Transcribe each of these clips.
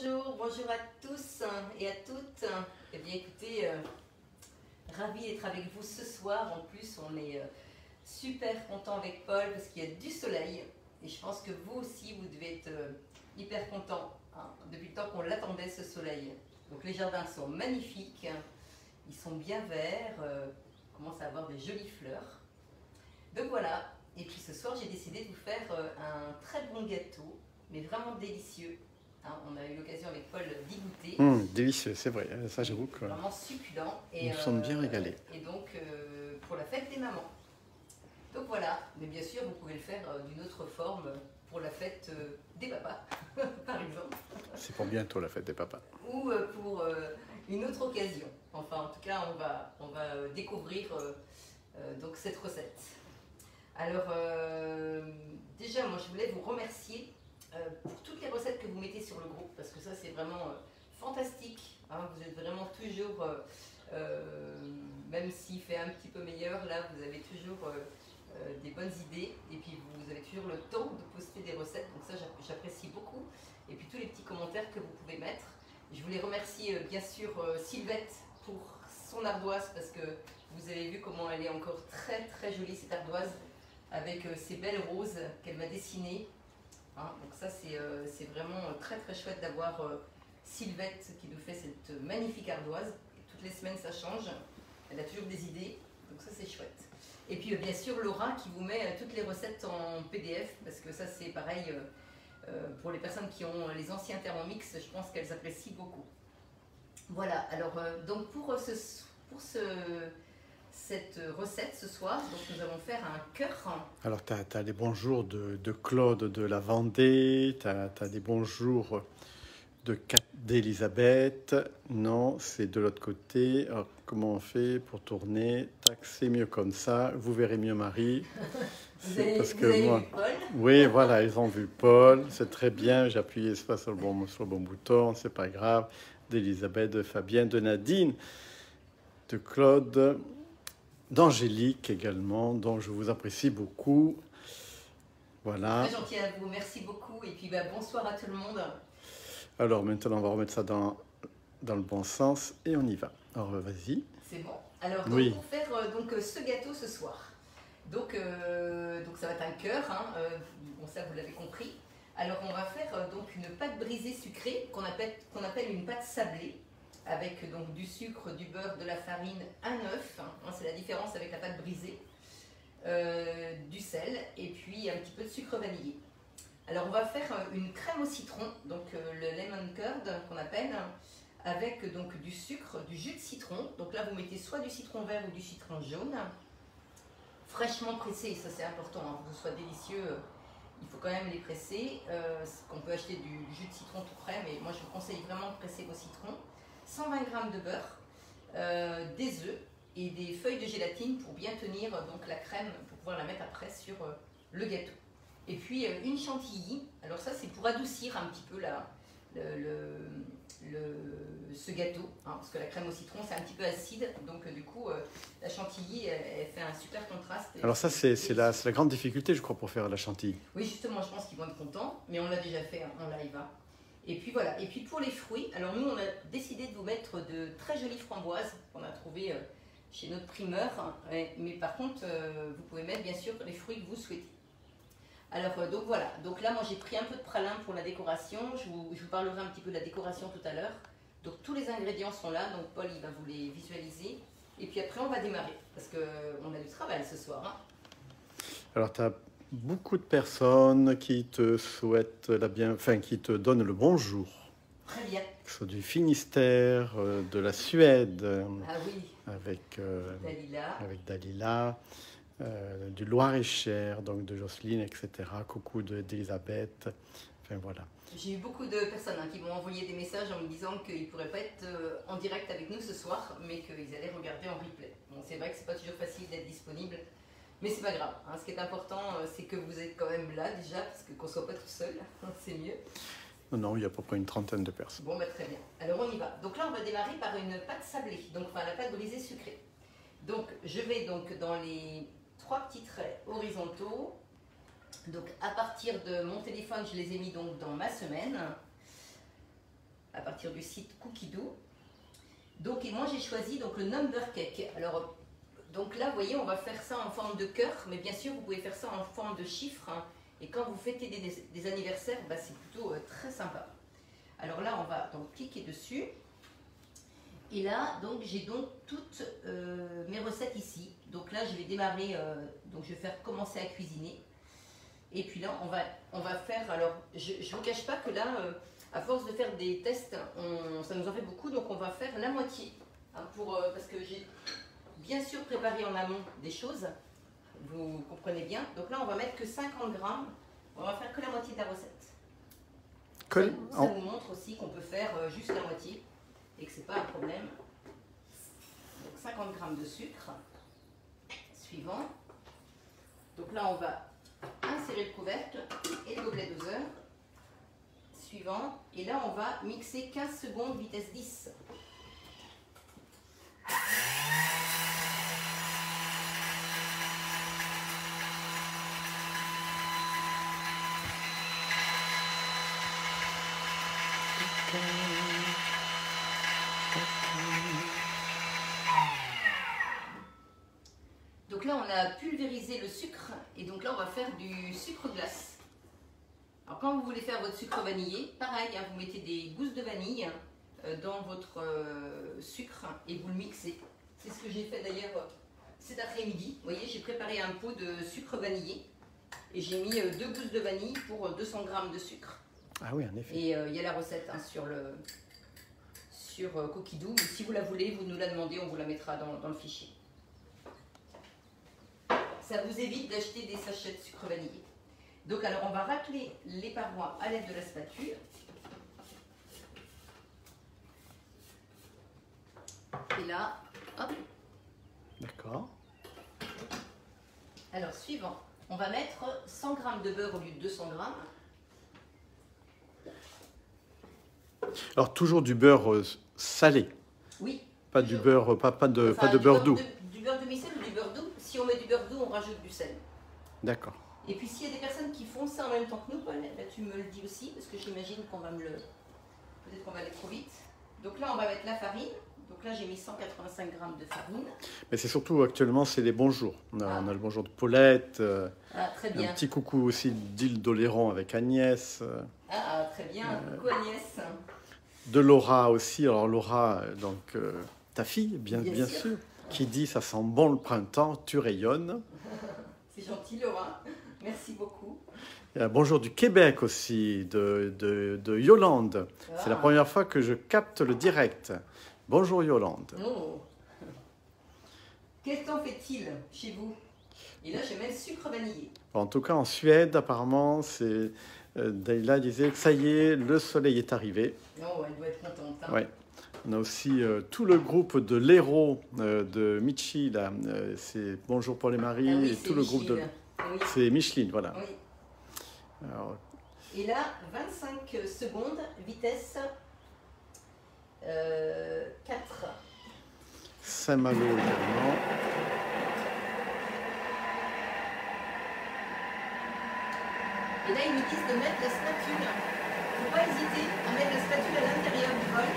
bonjour à tous et à toutes. Eh bien écoutez, ravi d'être avec vous ce soir. En plus, on est super content avec Paul parce qu'il y a du soleil. Et je pense que vous aussi, vous devez être hyper content depuis le temps qu'on l'attendait ce soleil. Donc les jardins sont magnifiques, ils sont bien verts, on commence à avoir des jolies fleurs. Donc voilà, et puis ce soir j'ai décidé de vous faire un très bon gâteau, mais vraiment délicieux. On a eu l'occasion avec Paul d'y goûter. Délicieux, c'est vrai, ça j'avoue que vraiment succulent. nous sommes bien régalés. Et donc pour la fête des mamans. Donc voilà, mais bien sûr vous pouvez le faire d'une autre forme pour la fête des papas, par exemple. C'est pour bientôt la fête des papas. Ou pour une autre occasion. Enfin en tout cas on va découvrir donc cette recette. Alors déjà moi je voulais vous remercier pour toutes les recettes que vous mettez sur le groupe parce que ça c'est vraiment fantastique. Vous êtes vraiment toujours, même s'il fait un petit peu meilleur, là vous avez toujours des bonnes idées et puis vous avez toujours le temps de poster des recettes, donc ça j'apprécie beaucoup. Et puis tous les petits commentaires que vous pouvez mettre. Je voulais remercier bien sûr Sylvette pour son ardoise parce que vous avez vu comment elle est encore très jolie cette ardoise avec ces belles roses qu'elle m'a dessinées. Donc ça c'est vraiment très chouette d'avoir Sylvette qui nous fait cette magnifique ardoise. Et toutes les semaines ça change, elle a toujours des idées, donc ça c'est chouette. Et puis bien sûr Laura qui vous met toutes les recettes en PDF parce que ça c'est pareil pour les personnes qui ont les anciens Thermomix, je pense qu'elles apprécient beaucoup. Voilà, alors donc pour cette recette ce soir, donc nous allons faire un cœur. Alors tu as les bonjours de Claude de la Vendée, tu as des bonjours d'Elisabeth. Non, c'est de l'autre côté. Alors comment on fait pour tourner? Tac, c'est mieux comme ça. Vous verrez mieux Marie. Vous avez vu Paul? Oui, voilà, ils ont vu Paul. C'est très bien. J'ai appuyé sur le bon bouton. C'est pas grave. D'Elisabeth, de Fabienne, de Nadine, de Claude, d'Angélique également, dont je vous apprécie beaucoup. Voilà. Très gentil à vous. Merci beaucoup. Et puis bonsoir à tout le monde. Alors maintenant, on va remettre ça dans le bon sens et on y va. Alors vas-y. C'est bon. Alors donc, oui. Pour faire ce gâteau ce soir. Donc ça va être un cœur. Bon ça vous l'avez compris. Alors on va faire donc une pâte brisée sucrée qu'on appelle une pâte sablée avec donc du sucre, du beurre, de la farine, un œuf. C'est la différence avec la pâte brisée. Du sel et puis un petit peu de sucre vanillé. Alors on va faire une crème au citron, donc le lemon curd qu'on appelle, avec donc du sucre, du jus de citron. Donc là vous mettez soit du citron vert ou du citron jaune, fraîchement pressé, ça c'est important, pour que ce soit délicieux, il faut quand même les presser. On peut acheter du jus de citron tout frais, mais moi je vous conseille vraiment de presser vos citrons. 120 g de beurre, des œufs et des feuilles de gélatine pour bien tenir donc la crème, pour pouvoir la mettre après sur le gâteau. Et puis une chantilly, alors ça c'est pour adoucir un petit peu ce gâteau, parce que la crème au citron c'est un petit peu acide, donc du coup la chantilly elle fait un super contraste. Alors ça c'est la grande difficulté je crois pour faire la chantilly. Oui justement je pense qu'ils vont être contents, mais on l'a déjà fait en live. Et puis voilà, et puis pour les fruits, alors nous on a décidé de vous mettre de très jolies framboises qu'on a trouvées chez notre primeur, mais par contre vous pouvez mettre bien sûr les fruits que vous souhaitez. Alors donc voilà, donc là moi j'ai pris un peu de pralin pour la décoration, je vous parlerai un petit peu de la décoration tout à l'heure. Donc tous les ingrédients sont là, donc Paul il va vous les visualiser. Et puis après on va démarrer, parce qu'on a du travail ce soir. Alors tu as beaucoup de personnes qui te souhaitent qui te donnent le bonjour. Très bien. Que ce soit du Finistère, de la Suède, oui. avec Dalila. Du Loir-et-Cher, donc de Jocelyne, etc. Coucou d'Elisabeth. Enfin voilà. J'ai eu beaucoup de personnes qui m'ont envoyé des messages en me disant qu'ils ne pourraient pas être en direct avec nous ce soir, mais qu'ils allaient regarder en replay. Bon, c'est vrai que c'est pas toujours facile d'être disponible, mais c'est pas grave. Ce qui est important, c'est que vous êtes quand même là déjà, parce qu'on ne soit pas tout seul, c'est mieux. Non, il y a à peu près une trentaine de personnes. Bon, très bien. Alors on y va. Donc là, on va démarrer par une pâte sablée, donc la pâte brisée sucrée. Donc je vais donc dans les 3 petits traits horizontaux. Donc à partir de mon téléphone, je les ai mis donc dans ma semaine. à partir du site Cookidoo. Donc, et moi j'ai choisi donc, le number cake. Alors, donc là, vous voyez, on va faire ça en forme de cœur, mais bien sûr, vous pouvez faire ça en forme de chiffres. Hein, et quand vous fêtez des anniversaires, bah, c'est plutôt très sympa. Alors là, on va donc cliquer dessus. Et là, donc j'ai donc toutes mes recettes ici. Donc là, je vais démarrer, donc je vais faire commencer à cuisiner. Et puis là, on va faire, alors je ne vous cache pas que là, à force de faire des tests, ça nous en fait beaucoup, donc on va faire la moitié. Hein, parce que j'ai bien sûr préparé en amont des choses, vous comprenez bien. Donc là, on va mettre que 50 grammes, on va faire que la moitié de la recette. Ça vous montre aussi qu'on peut faire juste la moitié et que ce n'est pas un problème. Donc 50 grammes de sucre. Suivant. Donc là, on va insérer le couvercle et le gobelet doseur. Suivant. Et là, on va mixer 15 secondes vitesse 10. Donc là, on a pulvérisé le sucre et donc là, on va faire du sucre glace. Alors quand vous voulez faire votre sucre vanillé, pareil, hein, vous mettez des gousses de vanille dans votre sucre et vous le mixez. C'est ce que j'ai fait d'ailleurs cet après-midi. Vous voyez, j'ai préparé un pot de sucre vanillé et j'ai mis 2 gousses de vanille pour 200 g de sucre. Ah oui, en effet. Et il y a la recette hein, sur Cookidoo. Mais si vous la voulez, vous nous la demandez, on vous la mettra dans le fichier. Ça vous évite d'acheter des sachets de sucre vanillé. Donc alors on va racler les parois à l'aide de la spatule. Et là, hop. D'accord. Alors suivant, on va mettre 100 g de beurre au lieu de 200 g. Alors toujours du beurre salé. Oui. Pas toujours. Du beurre, pas de beurre doux. Du beurre demi-sel ou du beurre doux. Si on met du beurre doux, on rajoute du sel. D'accord. Et puis s'il y a des personnes qui font ça en même temps que nous, là tu me le dis aussi, parce que j'imagine qu'on va peut-être qu'on va aller trop vite. Donc là on va mettre la farine. Donc là j'ai mis 185 g de farine. Mais c'est surtout actuellement c'est les bonjours. On a le bonjour de Paulette. Très bien. Un petit coucou aussi d'Île d'Oléron avec Agnès. Très bien. Coucou Agnès. De Laura aussi. Alors Laura, donc ta fille, bien sûr, qui dit ça sent bon le printemps, tu rayonnes. C'est gentil Laura. Merci beaucoup. Il y a bonjour du Québec aussi, de Yolande. Ah. C'est la première fois que je capte le direct. Bonjour Yolande. Oh. Quel temps fait-il chez vous? Et là, j'ai même sucre vanillé. En tout cas, en Suède, apparemment, c'est Dayla disait que ça y est, le soleil est arrivé. Oh, elle doit être contente. Hein. Ouais. On a aussi tout le groupe de l'Hérault de Michi, là. C'est Bonjour pour les maris. Ah oui, et tout le groupe de... Oui. C'est Micheline, voilà. Oui. Alors... Et là, 25 secondes, vitesse 4. Saint-Malo également. Et là, ils nous disent de mettre la spatule. Il ne faut pas hésiter à mettre la spatule à l'intérieur du bol.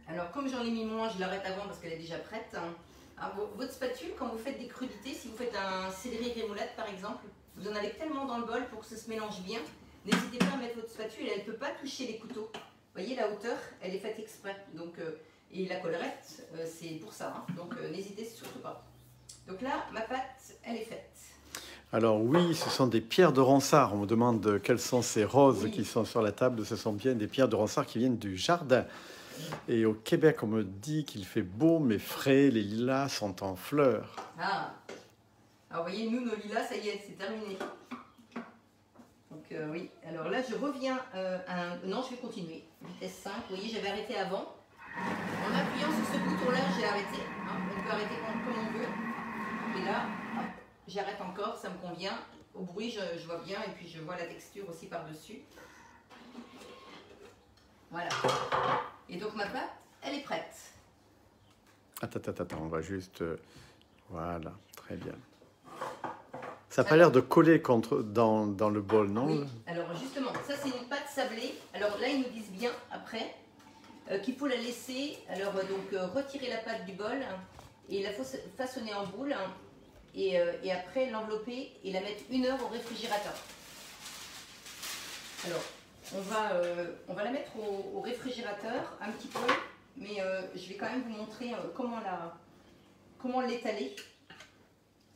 Alors, comme j'en ai mis moins, je l'arrête avant parce qu'elle est déjà prête. Alors, votre spatule, quand vous faites des crudités, si vous faites un céleri rémoulade par exemple, vous en avez tellement dans le bol pour que ça se mélange bien. N'hésitez pas à mettre votre spatule, elle ne peut pas toucher les couteaux. Vous voyez, la hauteur, elle est faite exprès. Donc, et la collerette, c'est pour ça. Hein. Donc, n'hésitez surtout pas. Donc là, ma pâte, elle est faite. Alors oui, ce sont des pierres de Ronsard. On me demande quelles sont ces roses qui sont sur la table. Ce sont bien des pierres de Ronsard qui viennent du jardin. Et au Québec, on me dit qu'il fait beau mais frais. Les lilas sont en fleurs. Ah, alors vous voyez, nous, nos lilas, ça y est, c'est terminé. Donc oui, alors là, je reviens Non, je vais continuer. Vitesse 5, vous voyez, j'avais arrêté avant. En appuyant sur ce bouton-là, j'ai arrêté. Hein, on peut arrêter comme on veut. Et là, hop, j'arrête encore, ça me convient. Au bruit, je vois bien et puis je vois la texture aussi par-dessus. Voilà. Et donc ma pâte, elle est prête. Attends, on va juste... Voilà, très bien. Ça n'a pas l'air de coller dans le bol, non? Oui, alors justement, ça c'est une pâte sablée. Alors là, ils nous disent bien après qu'il faut la laisser, alors retirer la pâte du bol et la façonner en boule et après l'envelopper et la mettre 1 heure au réfrigérateur. Alors, on va la mettre au réfrigérateur un petit peu, mais je vais quand même vous montrer comment l'étaler.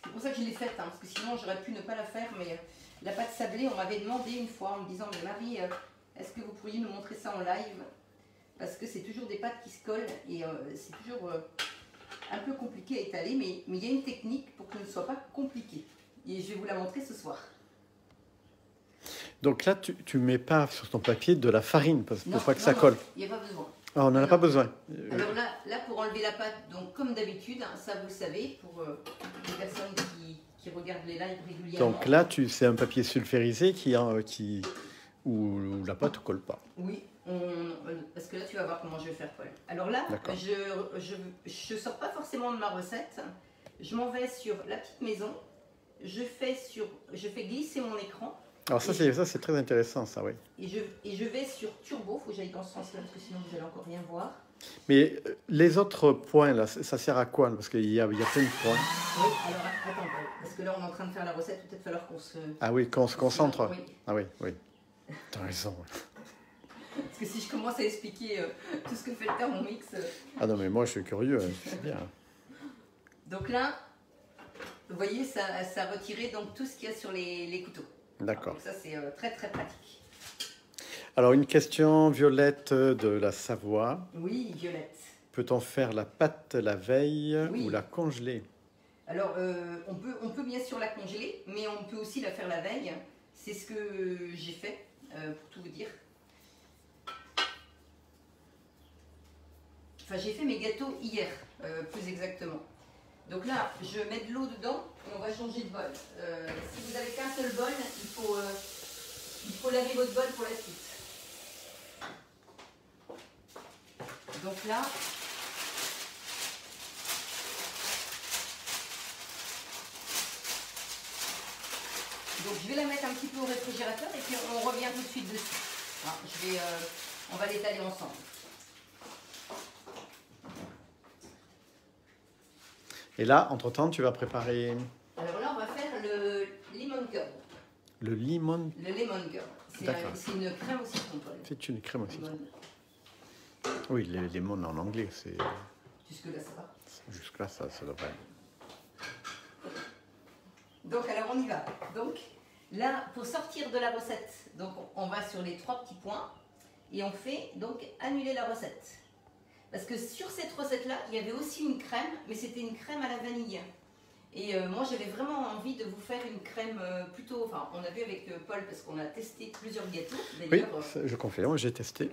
C'est pour ça que je l'ai faite, hein, parce que sinon j'aurais pu ne pas la faire, mais la pâte sablée, on m'avait demandé une fois en me disant, mais Marie, est-ce que vous pourriez nous montrer ça en live? Parce que c'est toujours des pâtes qui se collent et c'est toujours un peu compliqué à étaler, mais il y a une technique pour que ce ne soit pas compliqué. Et je vais vous la montrer ce soir. Donc là, tu ne mets pas sur ton papier de la farine pour pas que ça colle. Il n'y a pas besoin. Ah, on n'en a pas besoin. Alors là, pour enlever la pâte, donc comme d'habitude, ça vous le savez, pour les personnes qui regardent les lives régulièrement. Donc là, c'est un papier sulfurisé où la pâte ne colle pas. Oui, parce que là, tu vas voir comment je vais faire, Paul. Alors là, je ne sors pas forcément de ma recette. Je m'en vais sur la petite maison. Je fais glisser mon écran. Alors ça, c'est très intéressant, ça, oui. Et je vais sur Turbo. Il faut que j'aille dans ce sens-là, parce que sinon, vous allez encore rien voir. Mais les autres points, là, ça sert à quoi? Parce qu'il y a plein de points. Oui, alors attends, parce que là, on est en train de faire la recette. Peut-être falloir qu'on se... Ah oui, qu'on se concentre. Oui. Ah oui, oui. T'as raison. Parce que si je commence à expliquer tout ce que fait le Thermomix... Ah non, mais moi, je suis curieux, je sais bien. Donc là, vous voyez, ça a retiré donc, tout ce qu'il y a sur les couteaux. D'accord. Donc ça, c'est très, très pratique. Alors, une question, Violette de la Savoie. Oui, Violette. Peut-on faire la pâte la veille Oui. ou la congeler? Alors, on peut bien sûr la congeler, mais on peut aussi la faire la veille. C'est ce que j'ai fait, pour tout vous dire. Enfin, j'ai fait mes gâteaux hier, plus exactement. Donc là, je mets de l'eau dedans et on va changer de bol. Si vous n'avez qu'un seul bol, il faut laver votre bol pour la suite. Donc là, je vais la mettre un petit peu au réfrigérateur et puis on revient tout de suite dessus. Alors, on va l'étaler ensemble. Et là, entre-temps, tu vas préparer... Alors là, on va faire le lemon curd. Le lemon... Le lemon curd. C'est une crème au citron, Paul. C'est une crème au citron. Oui, les lemons en anglais, c'est... Jusque-là, ça va. Jusque-là, ça devrait... Donc, alors, on y va. Donc, là, pour sortir de la recette, donc on va sur les 3 petits points et on fait donc annuler la recette. Parce que sur cette recette-là, il y avait aussi une crème, mais c'était une crème à la vanille. Et moi, j'avais vraiment envie de vous faire une crème plutôt... Enfin, on a vu avec Paul, parce qu'on a testé plusieurs gâteaux. Oui, je confirme, j'ai testé.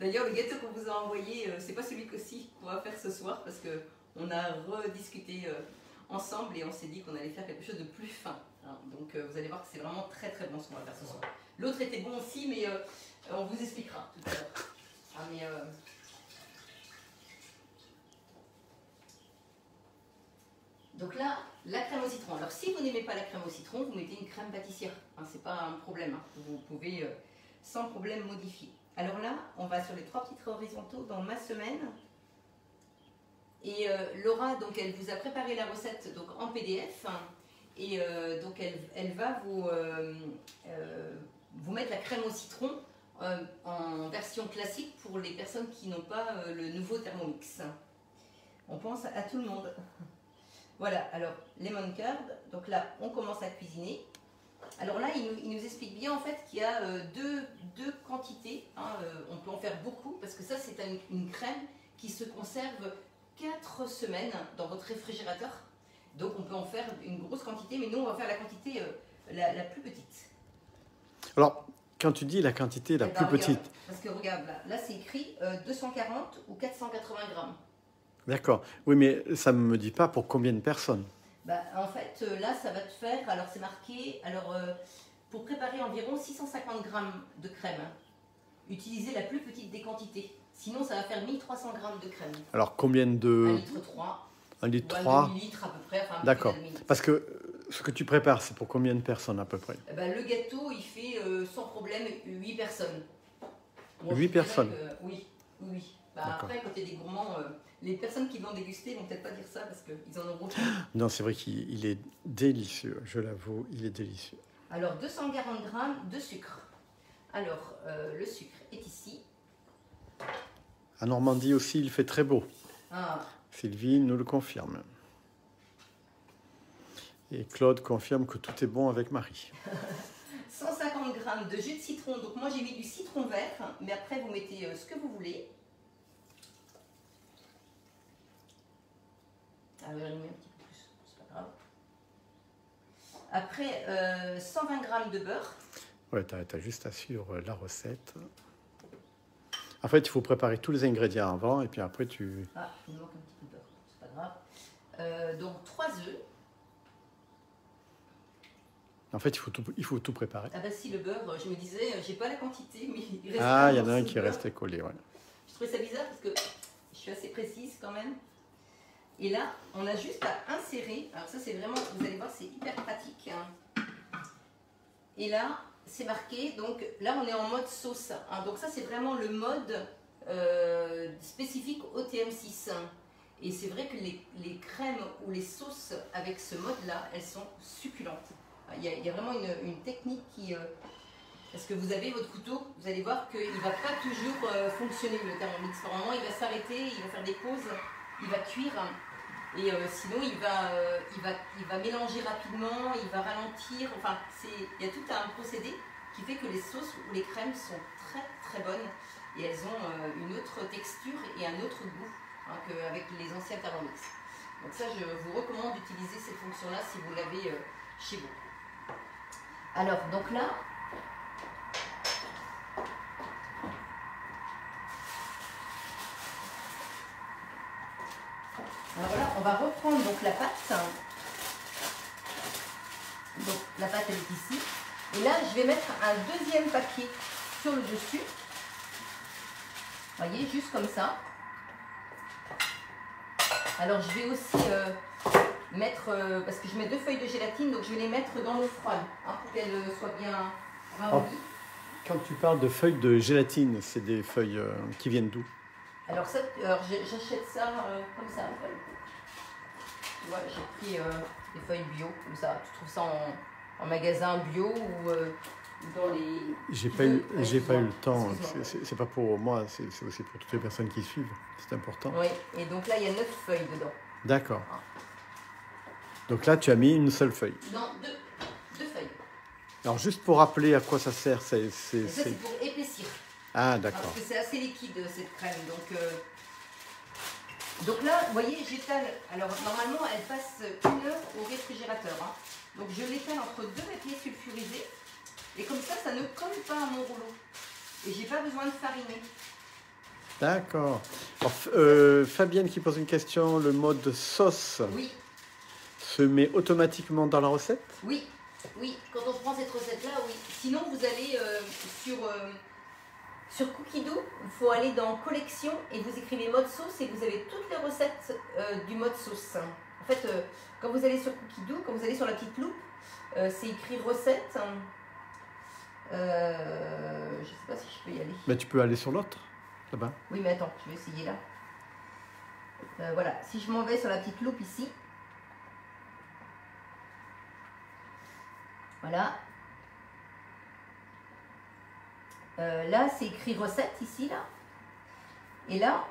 D'ailleurs, le gâteau qu'on vous a envoyé, c'est pas celui qu'on va faire ce soir, parce qu'on a rediscuté ensemble et on s'est dit qu'on allait faire quelque chose de plus fin. Hein. Donc, vous allez voir que c'est vraiment très très bon ce qu'on va faire ce soir. L'autre était bon aussi, mais on vous expliquera tout à l'heure. Donc là, la crème au citron. Alors si vous n'aimez pas la crème au citron, vous mettez une crème pâtissière. Hein, c'est pas un problème. Hein. Vous pouvez sans problème modifier. Alors là, on va sur les 3 petits traits horizontaux dans ma semaine. Et Laura, donc elle vous a préparé la recette donc en PDF. Hein, et donc elle va vous mettre la crème au citron en version classique pour les personnes qui n'ont pas le nouveau Thermomix. On pense à tout le monde. Voilà, alors, lemon curd, donc là, on commence à cuisiner. Alors là, il nous explique bien en fait qu'il y a deux quantités. Hein, on peut en faire beaucoup, parce que ça, c'est une crème qui se conserve 4 semaines dans votre réfrigérateur. Donc on peut en faire une grosse quantité, mais nous, on va faire la quantité la plus petite. Alors, quand tu dis la quantité la plus petite... Parce que regarde, là c'est écrit 240 ou 480 grammes. D'accord. Oui, mais ça ne me dit pas pour combien de personnes. Bah, en fait, là, ça va te faire, alors c'est marqué, pour préparer environ 650 grammes de crème, utilisez la plus petite des quantités. Sinon, ça va faire 1300 grammes de crème. Alors, combien de... 1,3 litre. 1,3 litre. 1 demi-litre à peu près. Enfin, d'accord. Parce que ce que tu prépares, c'est pour combien de personnes à peu près? Eh ben, le gâteau, il fait sans problème 8 personnes. Bon, 8 je dirais personnes. oui, oui, oui. Bah, D'accord. après, quand il y a des gourmands, les personnes qui vont déguster vont peut-être pas dire ça parce qu'ils en auront. Non, c'est vrai qu'il est délicieux, je l'avoue, il est délicieux. Alors, 240 grammes de sucre. Alors, le sucre est ici. À Normandie aussi, il fait très beau. Ah, Sylvie nous le confirme. Et Claude confirme que tout est bon avec Marie. 150 grammes de jus de citron. Donc, moi, j'ai mis du citron vert, mais après, vous mettez ce que vous voulez. Alors, j'en mets un petit peu plus, c'est pas grave. Après, 120 grammes de beurre. Ouais, t'as juste à suivre la recette. En fait, il faut préparer tous les ingrédients avant et puis après tu... Ah, il me manque un petit peu de beurre, c'est pas grave. Donc 3 œufs. En fait, il faut tout préparer. Ah bah si, le beurre, je me disais, j'ai pas la quantité, mais il reste Ah, il y en a morceau un de qui est beurre. resté collé, ouais. Je trouvais ça bizarre parce que je suis assez précise quand même. Et là, on a juste à insérer. Alors ça, c'est vraiment, vous allez voir, c'est hyper pratique. Hein. Et là, c'est marqué. Donc là, on est en mode sauce. Hein. Donc ça, c'est vraiment le mode spécifique au TM6. Et c'est vrai que les crèmes ou les sauces avec ce mode-là, elles sont succulentes. Il y a vraiment une technique qui... parce que vous avez votre couteau, vous allez voir qu'il ne va pas toujours fonctionner le Thermomix. Par moment, il va s'arrêter, il va faire des pauses, il va cuire. Et sinon, il va mélanger rapidement, il va ralentir. Enfin, il y a tout un procédé qui fait que les sauces ou les crèmes sont très très bonnes. Et elles ont une autre texture et un autre goût hein, qu'avec les anciens Thermomix. Donc ça, je vous recommande d'utiliser cette fonction-là si vous l'avez chez vous. Alors, donc là, alors là, on va reprendre donc la pâte. Donc la pâte elle est ici. Et là, je vais mettre un deuxième papier sur le dessus. Vous voyez, juste comme ça. Alors je vais aussi mettre, parce que je mets 2 feuilles de gélatine, donc je vais les mettre dans l'eau froide hein, pour qu'elles soient bien ramollies. Quand tu parles de feuilles de gélatine, c'est des feuilles qui viennent d'où? Alors j'achète ça comme ça. Tu vois, j'ai pris des feuilles bio, comme ça. Tu trouves ça en magasin bio ou dans les... J'ai pas eu le temps, c'est pas pour moi, c'est aussi pour toutes les personnes qui suivent, c'est important. Oui, et donc là il y a 9 feuilles dedans. D'accord. Donc là tu as mis une seule feuille. Non, deux feuilles. Alors juste pour rappeler à quoi ça sert, Ça c'est pour épaissir. Ah d'accord. Parce que c'est assez liquide cette crème. Donc là, vous voyez, j'étale. Alors normalement elle passe 1 heure au réfrigérateur. Hein. Donc je l'étale entre 2 papiers sulfurisés. Et comme ça ne colle pas à mon rouleau. Et j'ai pas besoin de fariner. D'accord. Fabienne qui pose une question, le mode sauce Oui. se met automatiquement dans la recette? Oui, oui. Quand on prend cette recette-là, oui. Sinon, vous allez sur Cookido, il faut aller dans collection et vous écrivez mode sauce et vous avez toutes les recettes du mode sauce. En fait, quand vous allez sur Cookido, quand vous allez sur la petite loupe, c'est écrit recette. Je ne sais pas si je peux y aller. Mais tu peux aller sur l'autre, là-bas. Oui, mais attends, je vais essayer là. Voilà, si je m'en vais sur la petite loupe ici. Voilà. Là, c'est écrit recette ici, là. Et là,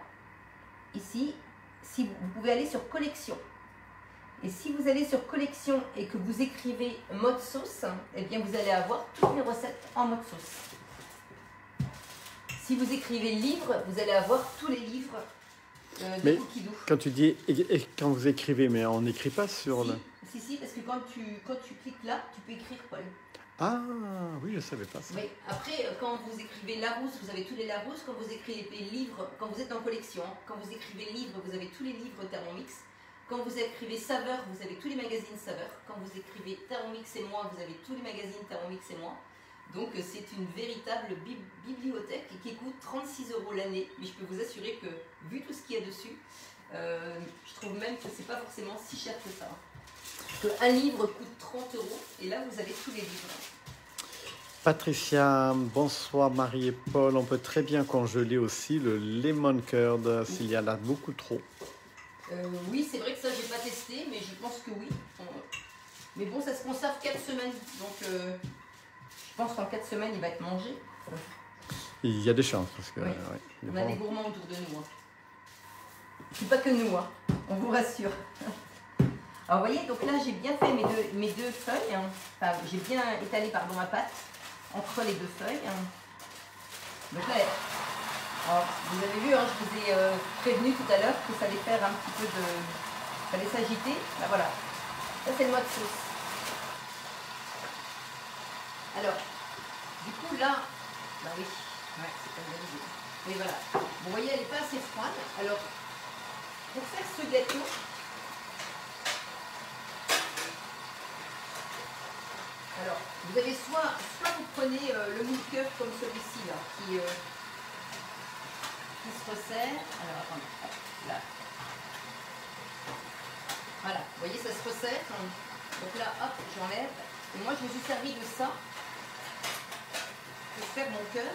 ici, si vous pouvez aller sur collection. Et si vous allez sur collection et que vous écrivez mode sauce, eh bien vous allez avoir toutes les recettes en mode sauce. Si vous écrivez livre, vous allez avoir tous les livres de Cookido. Quand tu dis, et quand vous écrivez, mais on n'écrit pas sur le... Si, parce que quand tu cliques là, tu peux écrire Paul. Ah, oui, je ne savais pas ça. Oui. Après, quand vous écrivez Larousse, vous avez tous les Larousse. Quand vous écrivez livre, quand vous êtes en collection, quand vous écrivez livre, vous avez tous les livres Thermomix. Quand vous écrivez saveur, vous avez tous les magazines saveur. Quand vous écrivez Thermomix et moi, vous avez tous les magazines Thermomix et moi. Donc c'est une véritable bibliothèque qui coûte 36 € l'année. Mais je peux vous assurer que, vu tout ce qu'il y a dessus, je trouve même que c'est pas forcément si cher que ça. Un livre coûte 30 € et là vous avez tous les livres. Patricia, bonsoir Marie et Paul. On peut très bien congeler aussi le lemon curd s'il y en a beaucoup trop. Oui, c'est vrai que ça j'ai pas testé, mais je pense que oui. Mais bon, ça se conserve 4 semaines, donc je pense qu'en 4 semaines il va être mangé. Il y a des chances parce que oui. Ouais, on a des gourmands autour de nous. Hein. C'est pas que nous, hein. On vous rassure. Alors vous voyez, donc là j'ai bien fait mes deux feuilles, hein. Enfin j'ai bien étalé ma pâte entre les deux feuilles. Hein. Donc là, alors, vous avez vu, hein, je vous ai prévenu tout à l'heure que ça allait faire un petit peu de... ça allait s'agiter. Ben voilà, ça c'est le noix de sauce. Alors, du coup là, bah oui, ouais, c'est pas une bonne idée. Mais voilà, bon, vous voyez elle n'est pas assez froide. Alors, pour faire ce gâteau, alors, vous avez soit vous prenez le moule cœur comme celui-ci là, qui se resserre. Alors attendez, hop, là. Voilà, vous voyez ça se resserre. Donc là, hop, j'enlève. Et moi je me suis servi de ça pour faire mon cœur.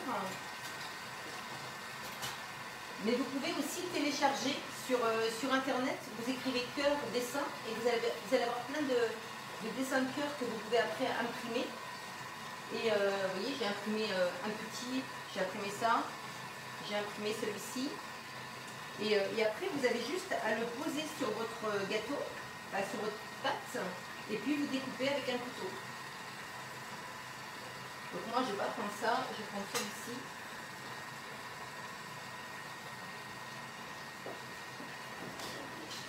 Mais vous pouvez aussi télécharger sur internet, vous écrivez cœur, dessin, et vous allez avoir plein de dessins de cœur que vous pouvez après imprimer. Et vous voyez, j'ai imprimé un petit, j'ai imprimé ça, j'ai imprimé celui-ci. Et après, vous avez juste à le poser sur votre gâteau, enfin, sur votre pâte, et puis vous découpez avec un couteau. Donc moi, je ne vais pas prendre ça, je vais prendre celui-ci.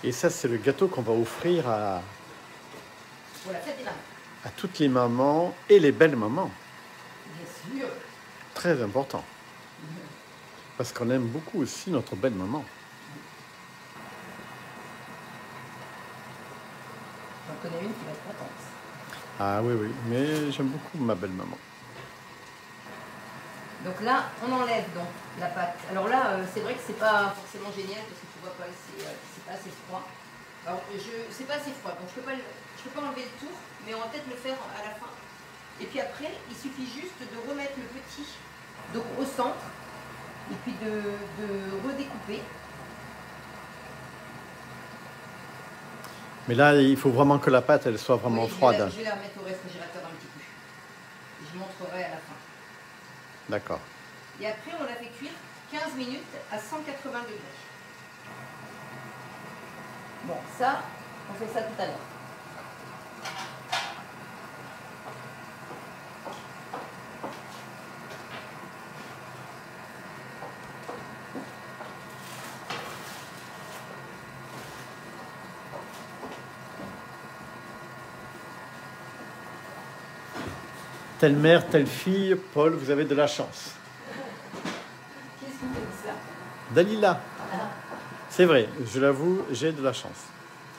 Et ça, c'est le gâteau qu'on va offrir à toutes les mamans et les belles mamans. Bien sûr. Très important. Parce qu'on aime beaucoup aussi notre belle maman. J'en connais une qui va être contente. Ah oui, oui, mais j'aime beaucoup ma belle maman. Donc là, on enlève donc la pâte. Alors là, c'est vrai que c'est pas forcément génial parce que tu vois pas, c'est pas assez froid. Alors c'est pas assez froid, donc je peux pas enlever le tour, mais on va peut-être le faire à la fin. Et puis après, il suffit juste de remettre le petit donc au centre et puis de redécouper. Mais là, il faut vraiment que la pâte elle soit vraiment froide. Je vais la remettre au réfrigérateur un petit peu. Je montrerai à la fin. D'accord. Et après, on la fait cuire 15 minutes à 180 degrés. Bon, ça, on fait ça tout à l'heure. Telle mère, telle fille, Paul, vous avez de la chance. Qu'est-ce qui me dit ça? Dalila. C'est vrai, je l'avoue, j'ai de la chance.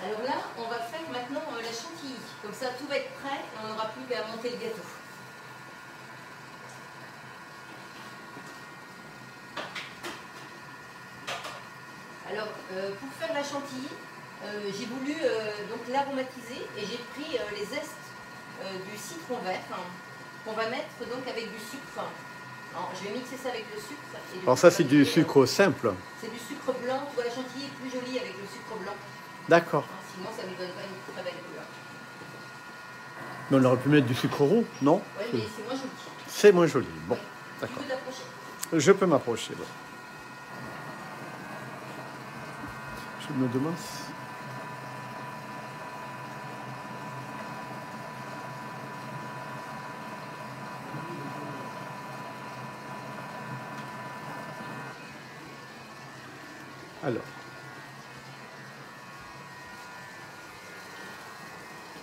Alors là, on va faire maintenant la chantilly. Comme ça, tout va être prêt et on n'aura plus qu'à monter le gâteau. Alors, pour faire la chantilly, j'ai voulu donc l'aromatiser et j'ai pris les zestes du citron vert qu'on va mettre donc avec du sucre. Alors, je vais mixer ça avec le sucre. Alors ça, c'est du sucre simple. C'est du sucre blanc. Tu vois, la chantilly est plus jolie avec le sucre blanc. D'accord. Sinon, ça ne lui donne pas une très belle couleur. Mais on aurait pu mettre du sucre roux, non? Oui, mais c'est moins joli. C'est moins joli. Bon, oui. d'accord. Tu peux t'approcher. Je peux m'approcher. Bon. Je me demande si...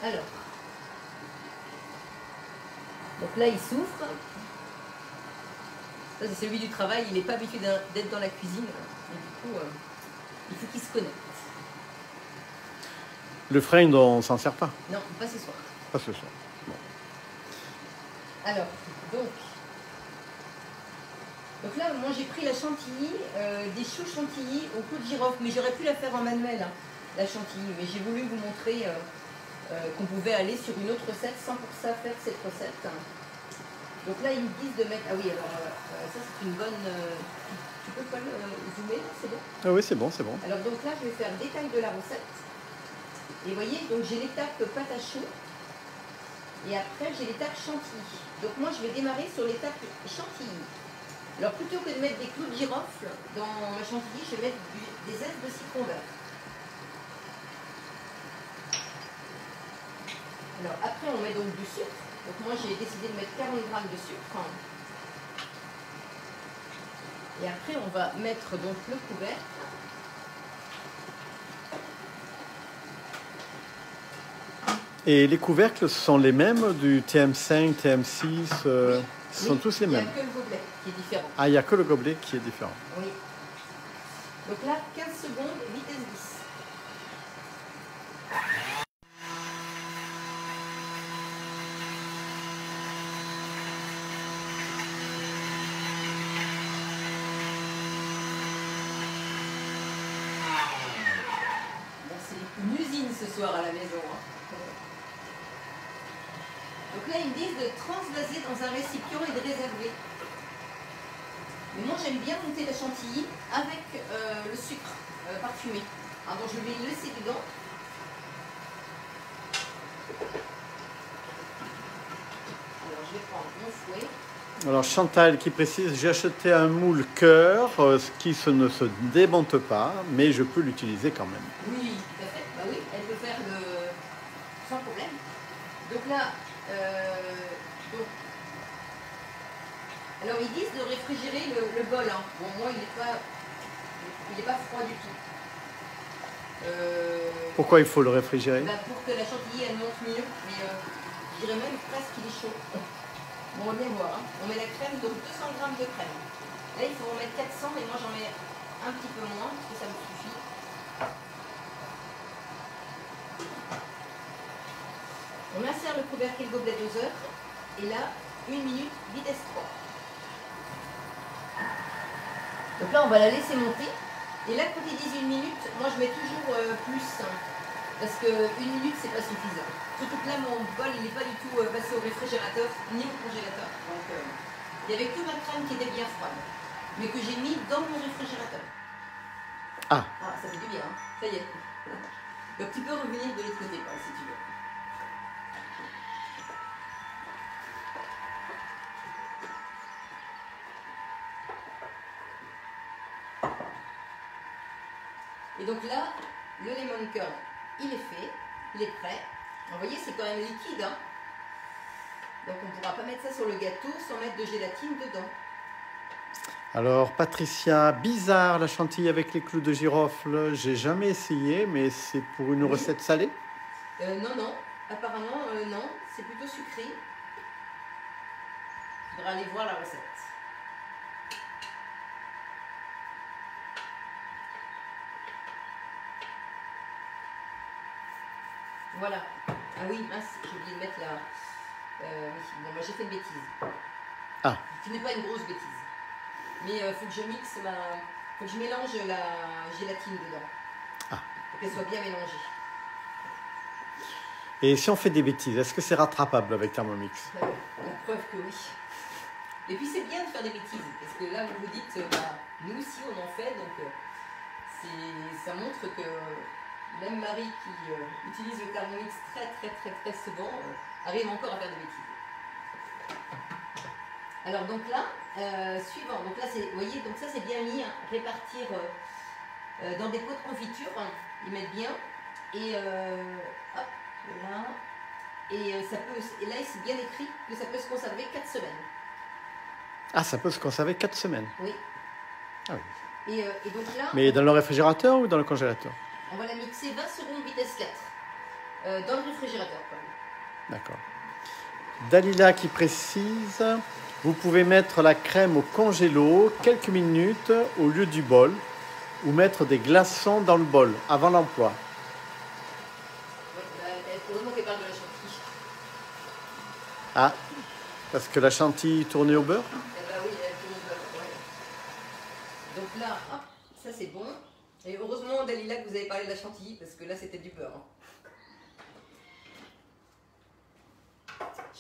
Alors, donc là il souffre. Ça c'est celui du travail, il n'est pas habitué d'être dans la cuisine. Et du coup, il faut qu'il se connecte. Le frein, on ne s'en sert pas? Non, pas ce soir. Pas ce soir. Bon. Alors, donc là, moi j'ai pris la chantilly, des choux chantilly au clou de girofle, mais j'aurais pu la faire en manuel, hein, la chantilly, mais j'ai voulu vous montrer qu'on pouvait aller sur une autre recette sans pour ça faire cette recette. Donc là, ils me disent de mettre... Ah oui, alors ça c'est une bonne... Tu peux pas le zoomer là, c'est bon? Ah oui, c'est bon, c'est bon. Alors donc là, je vais faire détail de la recette. Et vous voyez, donc j'ai l'étape pâte à choux. Et après, j'ai l'étape chantilly. Donc moi, je vais démarrer sur l'étape chantilly. Alors plutôt que de mettre des clous de girofle dans ma chantilly, je vais mettre des zestes de citron vert. Alors après, on met donc du sucre. Donc moi, j'ai décidé de mettre 40 g de sucre. Et après, on va mettre donc le couvercle. Et les couvercles sont les mêmes du TM5, TM6 Oui. Ce sont tous les mêmes. Il n'y a que le gobelet qui est différent. Ah, il n'y a que le gobelet qui est différent. Oui. Donc là, 15 secondes, vitesse 10. Bon, c'est une usine ce soir à la maison. Hein. Donc là, ils me disent de transvaser dans un récipient et de réserver. Mais moi, j'aime bien monter la chantilly avec le sucre parfumé. Alors, je vais le laisser dedans. Alors, je vais prendre mon fouet. Alors Chantal qui précise, j'ai acheté un moule cœur qui ne se démonte pas, mais je peux l'utiliser quand même. Oui, tout à fait. Bah oui, elle peut faire sans problème. Donc là, alors ils disent de réfrigérer le bol. Hein. Bon, moi, il n'est pas froid du tout. Pourquoi il faut le réfrigérer? Bah, pour que la chantilly elle monte mieux, mais je dirais même presque qu'il est chaud. Bon, on va bien voir. Hein. On met la crème, donc 200 g de crème. Là, il faut en mettre 400, mais moi j'en mets un petit peu moins, parce que ça me suffit. On insère le couvercle et le gobelet doseur, et là, 1 minute, vitesse 3. Donc là, on va la laisser monter. Et là, quand ils disent 1 minute, moi je mets toujours plus, hein, parce que 1 minute, c'est pas suffisant. Surtout que là, mon bol, il n'est pas du tout passé au réfrigérateur, ni au congélateur. Donc, il n'y avait que ma crème qui était bien froide, mais que j'ai mis dans mon réfrigérateur. Ah, ça fait du bien, hein. Ça y est. Donc tu peux revenir de l'autre côté, Paul, si tu veux. Et donc là, le lemon curd, il est fait, il est prêt. Vous voyez, c'est quand même liquide. Hein, donc on ne pourra pas mettre ça sur le gâteau sans mettre de gélatine dedans. alors Patricia, bizarre la chantilly avec les clous de girofle. J'ai jamais essayé, mais c'est pour une recette salée? Non, apparemment non, c'est plutôt sucré. Il faudra aller voir la recette. Voilà. Ah oui, mince, j'ai oublié de mettre la... oui, bon, moi j'ai fait une bêtise. Ah. Ce n'est pas une grosse bêtise. Mais il faut que je mixe faut que je mélange la gélatine dedans. Ah. Pour qu'elle soit bien mélangée. Et si on fait des bêtises, est-ce que c'est rattrapable avec Thermomix? La preuve que oui. Et puis c'est bien de faire des bêtises. Parce que là, vous vous dites, nous aussi on en fait. Donc ça montre que... Même Marie qui utilise le Thermomix très souvent arrive encore à faire des bêtises. Alors donc là, suivant, donc là c'est, vous voyez, donc ça c'est bien mis, hein, répartir dans des pots de confiture, hein, ils mettent bien, et hop, là, et ça peut, et là c'est bien écrit que ça peut se conserver 4 semaines. Ah, ça peut se conserver 4 semaines? Oui. Ah oui. Et donc là... Mais dans le réfrigérateur ou dans le congélateur? On va la mixer 20 secondes vitesse 4 dans le réfrigérateur. D'accord. Dalila qui précise, vous pouvez mettre la crème au congélo quelques minutes au lieu du bol ou mettre des glaçons dans le bol avant l'emploi. Heureusement qu'elle parle de la chantilly. Ah, parce que la chantilly tournée au beurre? Eh ben oui, elle tourne au beurre, ouais. Donc là, hop, ça c'est bon. Et heureusement, Dalila, que vous avez parlé de la chantilly, parce que là, c'était du beurre. Hein.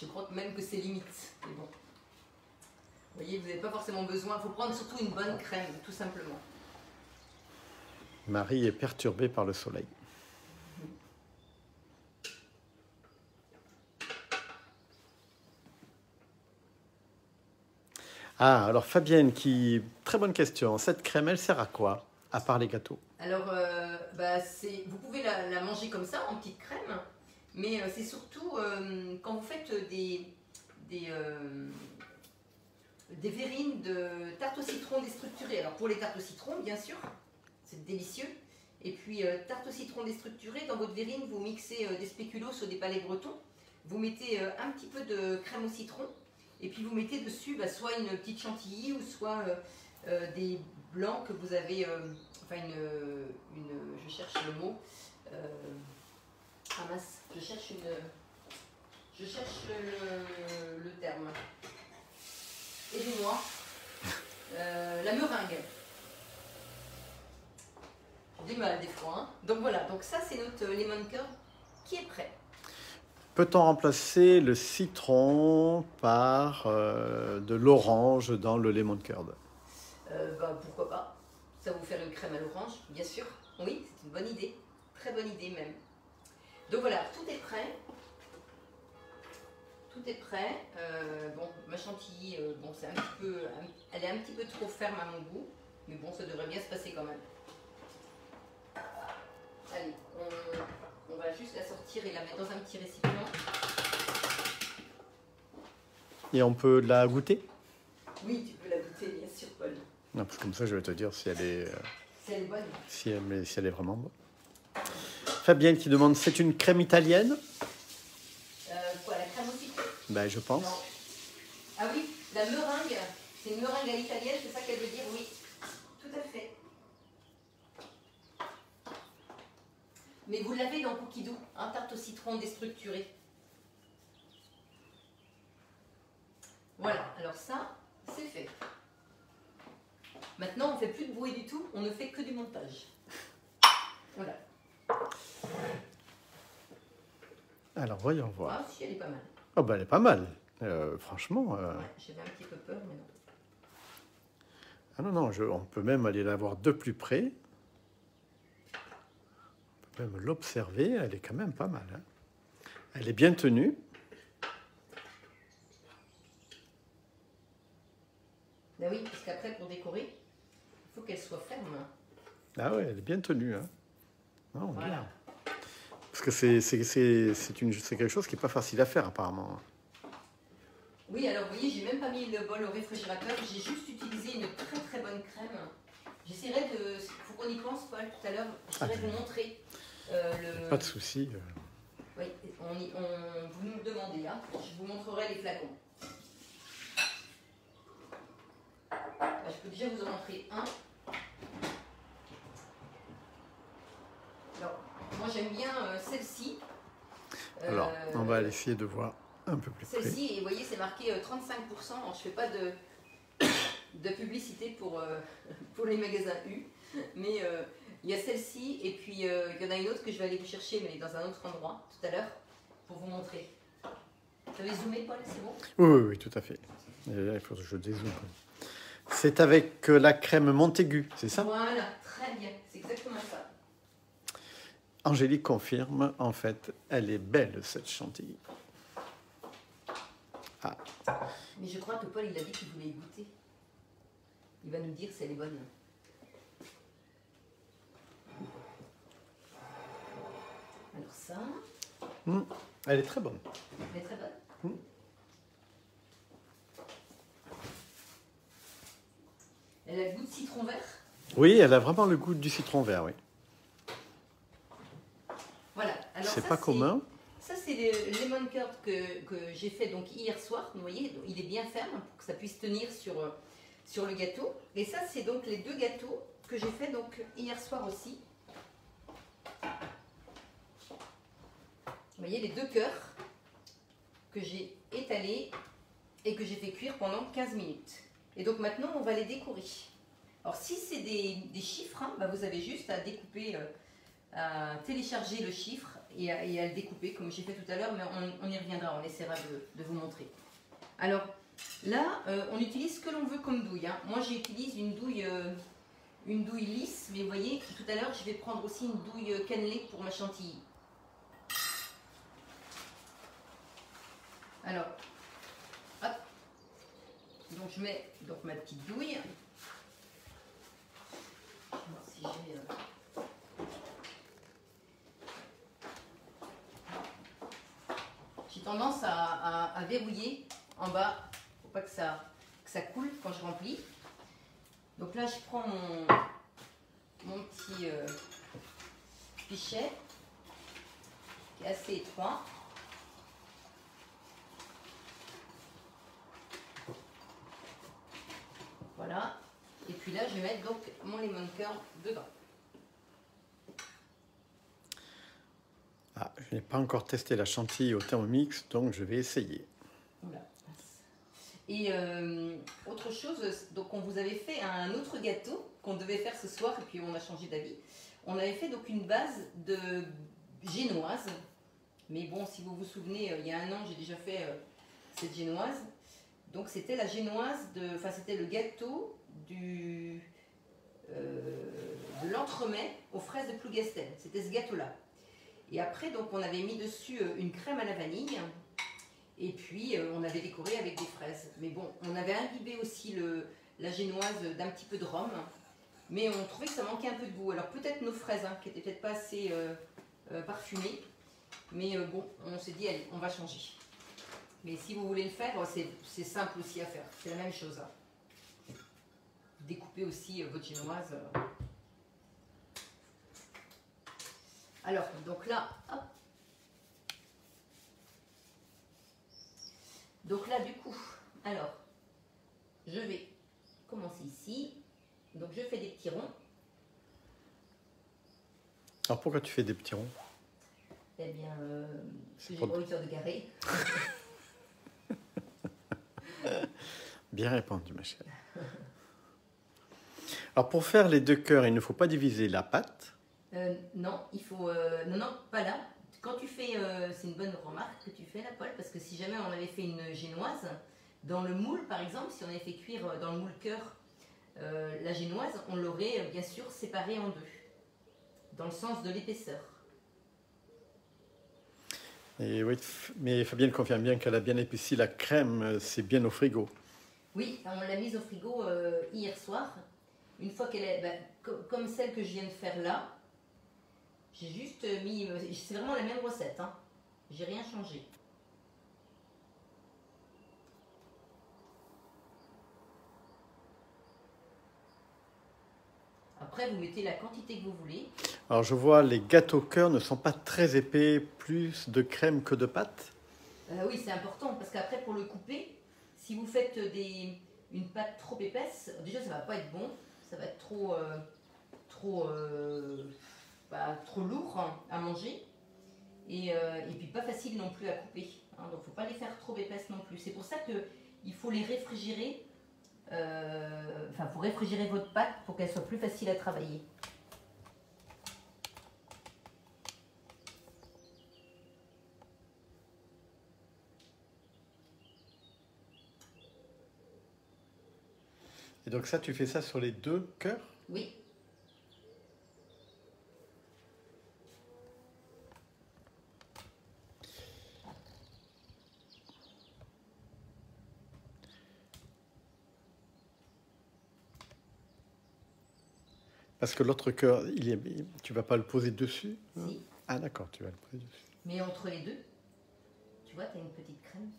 Je crois même que c'est limite. Mais bon. Vous voyez, vous n'avez pas forcément besoin. Il faut prendre surtout une bonne crème, tout simplement. Marie est perturbée par le soleil. Ah, alors Fabienne, très bonne question. Cette crème, elle sert à quoi, à part les gâteaux? Alors, vous pouvez la manger comme ça, en petite crème, mais c'est surtout quand vous faites des verrines de tarte au citron déstructurées. Alors, pour les tartes au citron, bien sûr, c'est délicieux. Et puis, tarte au citron déstructurée, dans votre verrine, vous mixez des spéculoos ou des palais bretons. Vous mettez un petit peu de crème au citron. Et puis vous mettez dessus soit une petite chantilly ou soit des blancs que vous avez, je cherche le mot, ah mince, je cherche le terme. Aidez-moi. La meringue. J'ai du mal des fois. Hein. Donc voilà, donc ça c'est notre lemon curd qui est prêt. Peut-on remplacer le citron par de l'orange dans le lemon curd? Pourquoi pas. Ça va vous faire une crème à l'orange, bien sûr. Oui, c'est une bonne idée. Très bonne idée même. Donc voilà, tout est prêt. Tout est prêt. Bon, ma chantilly, c'est un petit peu, elle est un petit peu trop ferme à mon goût. Mais bon, ça devrait bien se passer quand même. Allez, on va juste la sortir et la mettre dans un petit récipient. Et on peut la goûter? Oui, tu peux la goûter, bien sûr, Paul. Non, parce que comme ça, je vais te dire si elle est, si elle est bonne. Si elle est vraiment bonne. Fabienne qui demande, c'est une crème italienne? Quoi, la crème au citron? Ben, je pense. Non. Ah oui, la meringue, c'est une meringue à l'italienne, c'est ça qu'elle veut dire, oui. Tout à fait. Mais vous l'avez dans Cookie Dough, hein, tarte au citron déstructurée. Voilà, alors ça, c'est fait. Maintenant, on ne fait plus de bruit du tout, on ne fait que du montage. Voilà. Alors, voyons voir. Ah, si, elle est pas mal. Oh, ben, elle est pas mal. Franchement. Ouais, j'avais un petit peu peur, mais non. Ah non, non, on peut même aller la voir de plus près. On peut même l'observer, elle est quand même pas mal. Hein. Elle est bien tenue. Ben oui, parce qu'après, pour décorer, il faut qu'elle soit ferme. Ah ouais, elle est bien tenue. Hein. Non, voilà. Bien. Parce que c'est quelque chose qui n'est pas facile à faire, apparemment. Oui, alors vous voyez, j'ai même pas mis le bol au réfrigérateur, j'ai juste utilisé une très très bonne crème. J'essaierai de, il faut qu'on y pense, Paul, tout à l'heure, j'essaierai de vous montrer le... Pas de souci. Oui, vous nous le demandez, hein. Je vous montrerai les flacons. Je peux déjà vous en montrer un. Alors, moi j'aime bien celle-ci. Alors, on va essayer de voir un peu plus près. Celle-ci, et vous voyez, c'est marqué 35%. Alors, je ne fais pas de publicité pour les magasins U, mais il y a celle-ci, et puis il y en a une autre que je vais aller vous chercher, mais dans un autre endroit, tout à l'heure, pour vous montrer. Vous avez zoomé, Paul, c'est bon? Oui, tout à fait. Et là, il faut que je dézoome. C'est avec la crème Montaigu, c'est ça? Voilà, très bien, c'est exactement ça. Angélique confirme, en fait, elle est belle, cette chantilly. Ah. Mais je crois que Paul, il a dit qu'il voulait y goûter. Il va nous dire si elle est bonne. Alors ça... Elle est très bonne. Elle est très bonne. Elle a le goût de citron vert. Oui, elle a vraiment le goût du citron vert, oui. Voilà. C'est pas commun. Ça, c'est le lemon curd que j'ai fait donc hier soir. Vous voyez, il est bien ferme pour que ça puisse tenir sur le gâteau. Et ça, c'est donc les deux gâteaux que j'ai fait donc hier soir aussi. Vous voyez, les deux cœurs que j'ai étalés et que j'ai fait cuire pendant 15 minutes. Et donc maintenant, on va les décorer. Alors, si c'est des chiffres, hein, bah, vous avez juste à découper, à télécharger le chiffre et à le découper comme j'ai fait tout à l'heure, mais on y reviendra, on essaiera de vous montrer. Alors là, on utilise ce que l'on veut comme douille. Hein. Moi, j'utilise une douille lisse, mais vous voyez, tout à l'heure, je vais prendre aussi une douille cannelée pour ma chantilly. Alors, hop, donc je mets donc ma petite douille. Je vais voir si j'ai... J'ai tendance à verrouiller en bas, pour pas que ça coule quand je remplis. Donc là, je prends mon petit pichet qui est assez étroit. Voilà. Et puis là, je vais mettre donc mon lemon curd dedans. Ah, je n'ai pas encore testé la chantilly au Thermomix, donc je vais essayer. Voilà. Et autre chose, donc on vous avait fait un autre gâteau qu'on devait faire ce soir et puis on a changé d'avis. On avait fait donc une base de génoise. Mais bon, si vous vous souvenez, il y a un an, j'ai déjà fait cette génoise. Donc c'était la génoise, enfin c'était le gâteau de l'entremets aux fraises de Plougastel. C'était ce gâteau-là. Et après, donc on avait mis dessus une crème à la vanille. Et puis on avait décoré avec des fraises. Mais bon, on avait imbibé aussi la génoise d'un petit peu de rhum. Mais on trouvait que ça manquait un peu de goût. Alors peut-être nos fraises, hein, qui n'étaient peut-être pas assez parfumées. Mais bon, on s'est dit, allez, on va changer. Mais si vous voulez le faire, c'est simple aussi à faire. C'est la même chose. Hein. Découpez aussi votre génoise. Alors, donc là, hop. Donc là, du coup, alors, je vais commencer ici. Donc, je fais des petits ronds. Alors, pourquoi tu fais des petits ronds? Eh bien, j'ai pas envie de garer. Bien répondu, ma chère. Alors, pour faire les 2 cœurs, il ne faut pas diviser la pâte. Non, il faut... non, pas là. Quand tu fais... c'est une bonne remarque que tu fais, là, Paul, parce que si jamais on avait fait une génoise, dans le moule, par exemple, si on avait fait cuire dans le moule cœur la génoise, on l'aurait bien sûr séparée en 2, dans le sens de l'épaisseur. Et oui, mais Fabienne confirme bien qu'elle a bien épaissi la crème, c'est bien au frigo. Oui, on l'a mise au frigo hier soir. Une fois qu'elle est, comme celle que je viens de faire là, j'ai juste mis, c'est vraiment la même recette, hein. J'ai rien changé. Après, vous mettez la quantité que vous voulez. Alors je vois, les gâteaux cœur ne sont pas très épais, plus de crème que de pâte. Oui, c'est important, parce qu'après, pour le couper, si vous faites une pâte trop épaisse, déjà, ça va pas être bon. Ça va être trop lourd, hein, à manger. Et puis pas facile non plus à couper. Hein, donc, il ne faut pas les faire trop épaisses non plus. C'est pour ça qu'il faut les réfrigérer. Enfin, il faut réfrigérer votre pâte pour qu'elle soit plus facile à travailler. Et donc ça, tu fais ça sur les 2 cœurs? Oui. Parce que l'autre cœur, tu vas pas le poser dessus? Si. Ah d'accord, tu vas le poser dessus. Mais entre les deux, tu vois, tu as une petite crème.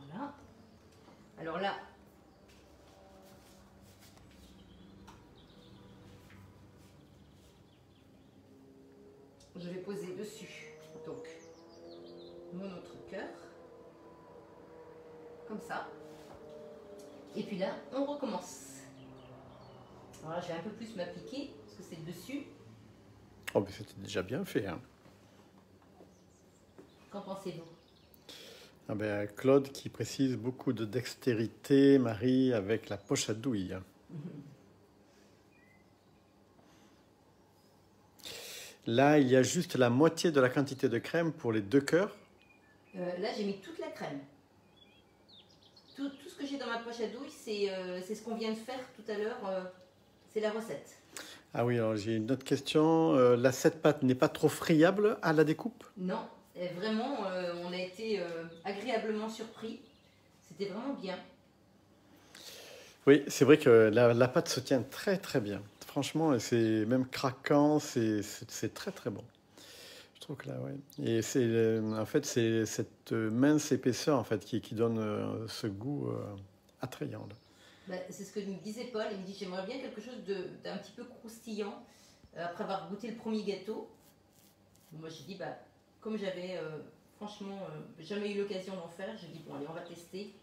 Voilà. Alors là, je vais poser dessus donc mon autre cœur, comme ça. Et puis là, on recommence. Alors là, je vais un peu plus m'appliquer parce que c'est le dessus. Oh, mais c'était déjà bien fait, hein. Qu'en pensez-vous? Ah ben, Claude qui précise beaucoup de dextérité, Marie avec la poche à douille. Là, il y a juste la moitié de la quantité de crème pour les 2 cœurs. Là, j'ai mis toute la crème. Tout ce que j'ai dans ma poche à douille, c'est ce qu'on vient de faire tout à l'heure. C'est la recette. Ah oui, alors j'ai une autre question. La 7 pâte n'est pas trop friable à la découpe? Non, et vraiment, on a été agréablement surpris. C'était vraiment bien. Oui, c'est vrai que la pâte se tient très très bien. Franchement, c'est même craquant, c'est très très bon. Je trouve que là, ouais. Et c'est en fait c'est cette mince épaisseur en fait qui donne ce goût attrayant. Là. Bah, c'est ce que me disait Paul. Il me dit j'aimerais bien quelque chose d'un petit peu croustillant après avoir goûté le premier gâteau. Moi j'ai dit bah comme j'avais franchement jamais eu l'occasion d'en faire, j'ai dit bon allez on va tester.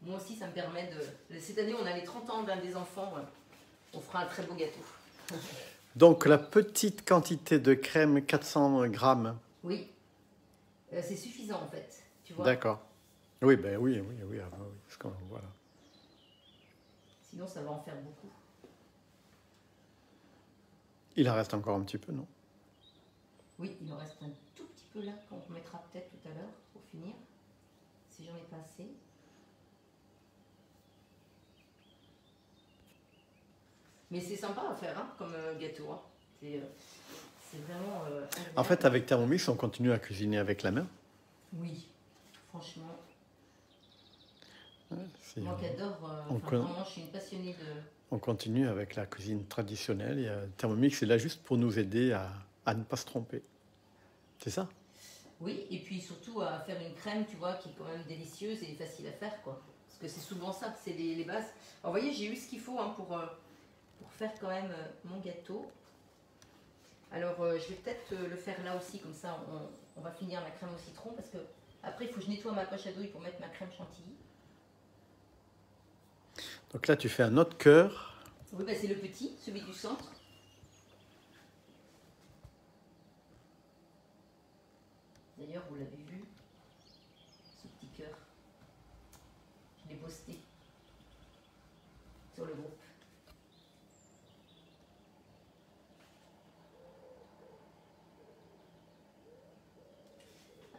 Moi aussi ça me permet de... Cette année on a les 30 ans d'un des enfants, on fera un très beau gâteau. Donc la petite quantité de crème, 400 grammes. Oui, c'est suffisant en fait, tu vois. D'accord. Oui, ben oui, ah, ben oui, parce que, voilà. Sinon ça va en faire beaucoup. Il en reste encore un petit peu, non? Oui, il en reste un tout petit peu là qu'on remettra peut-être tout à l'heure pour finir, si j'en ai pas assez. Mais c'est sympa à faire hein, comme gâteau. Hein. C'est vraiment... En fait, avec Thermomix, on continue à cuisiner avec la main. Oui, franchement. Ouais, moi qui adore, vraiment, je suis une passionnée de... On continue avec la cuisine traditionnelle et Thermomix est là juste pour nous aider à ne pas se tromper. C'est ça? Oui, et puis surtout à faire une crème, tu vois, qui est quand même délicieuse et facile à faire, quoi. Parce que c'est souvent ça, c'est les bases. Alors, vous voyez, j'ai eu ce qu'il faut hein, pour faire quand même mon gâteau. Alors, je vais peut-être le faire là aussi, comme ça, on va finir la crème au citron, parce que après, il faut que je nettoie ma poche à douille pour mettre ma crème chantilly. Donc là, tu fais un autre cœur. Oui, bah, c'est le petit, celui du centre. D'ailleurs, vous l'avez vu, ce petit cœur. Je l'ai posté sur le groupe.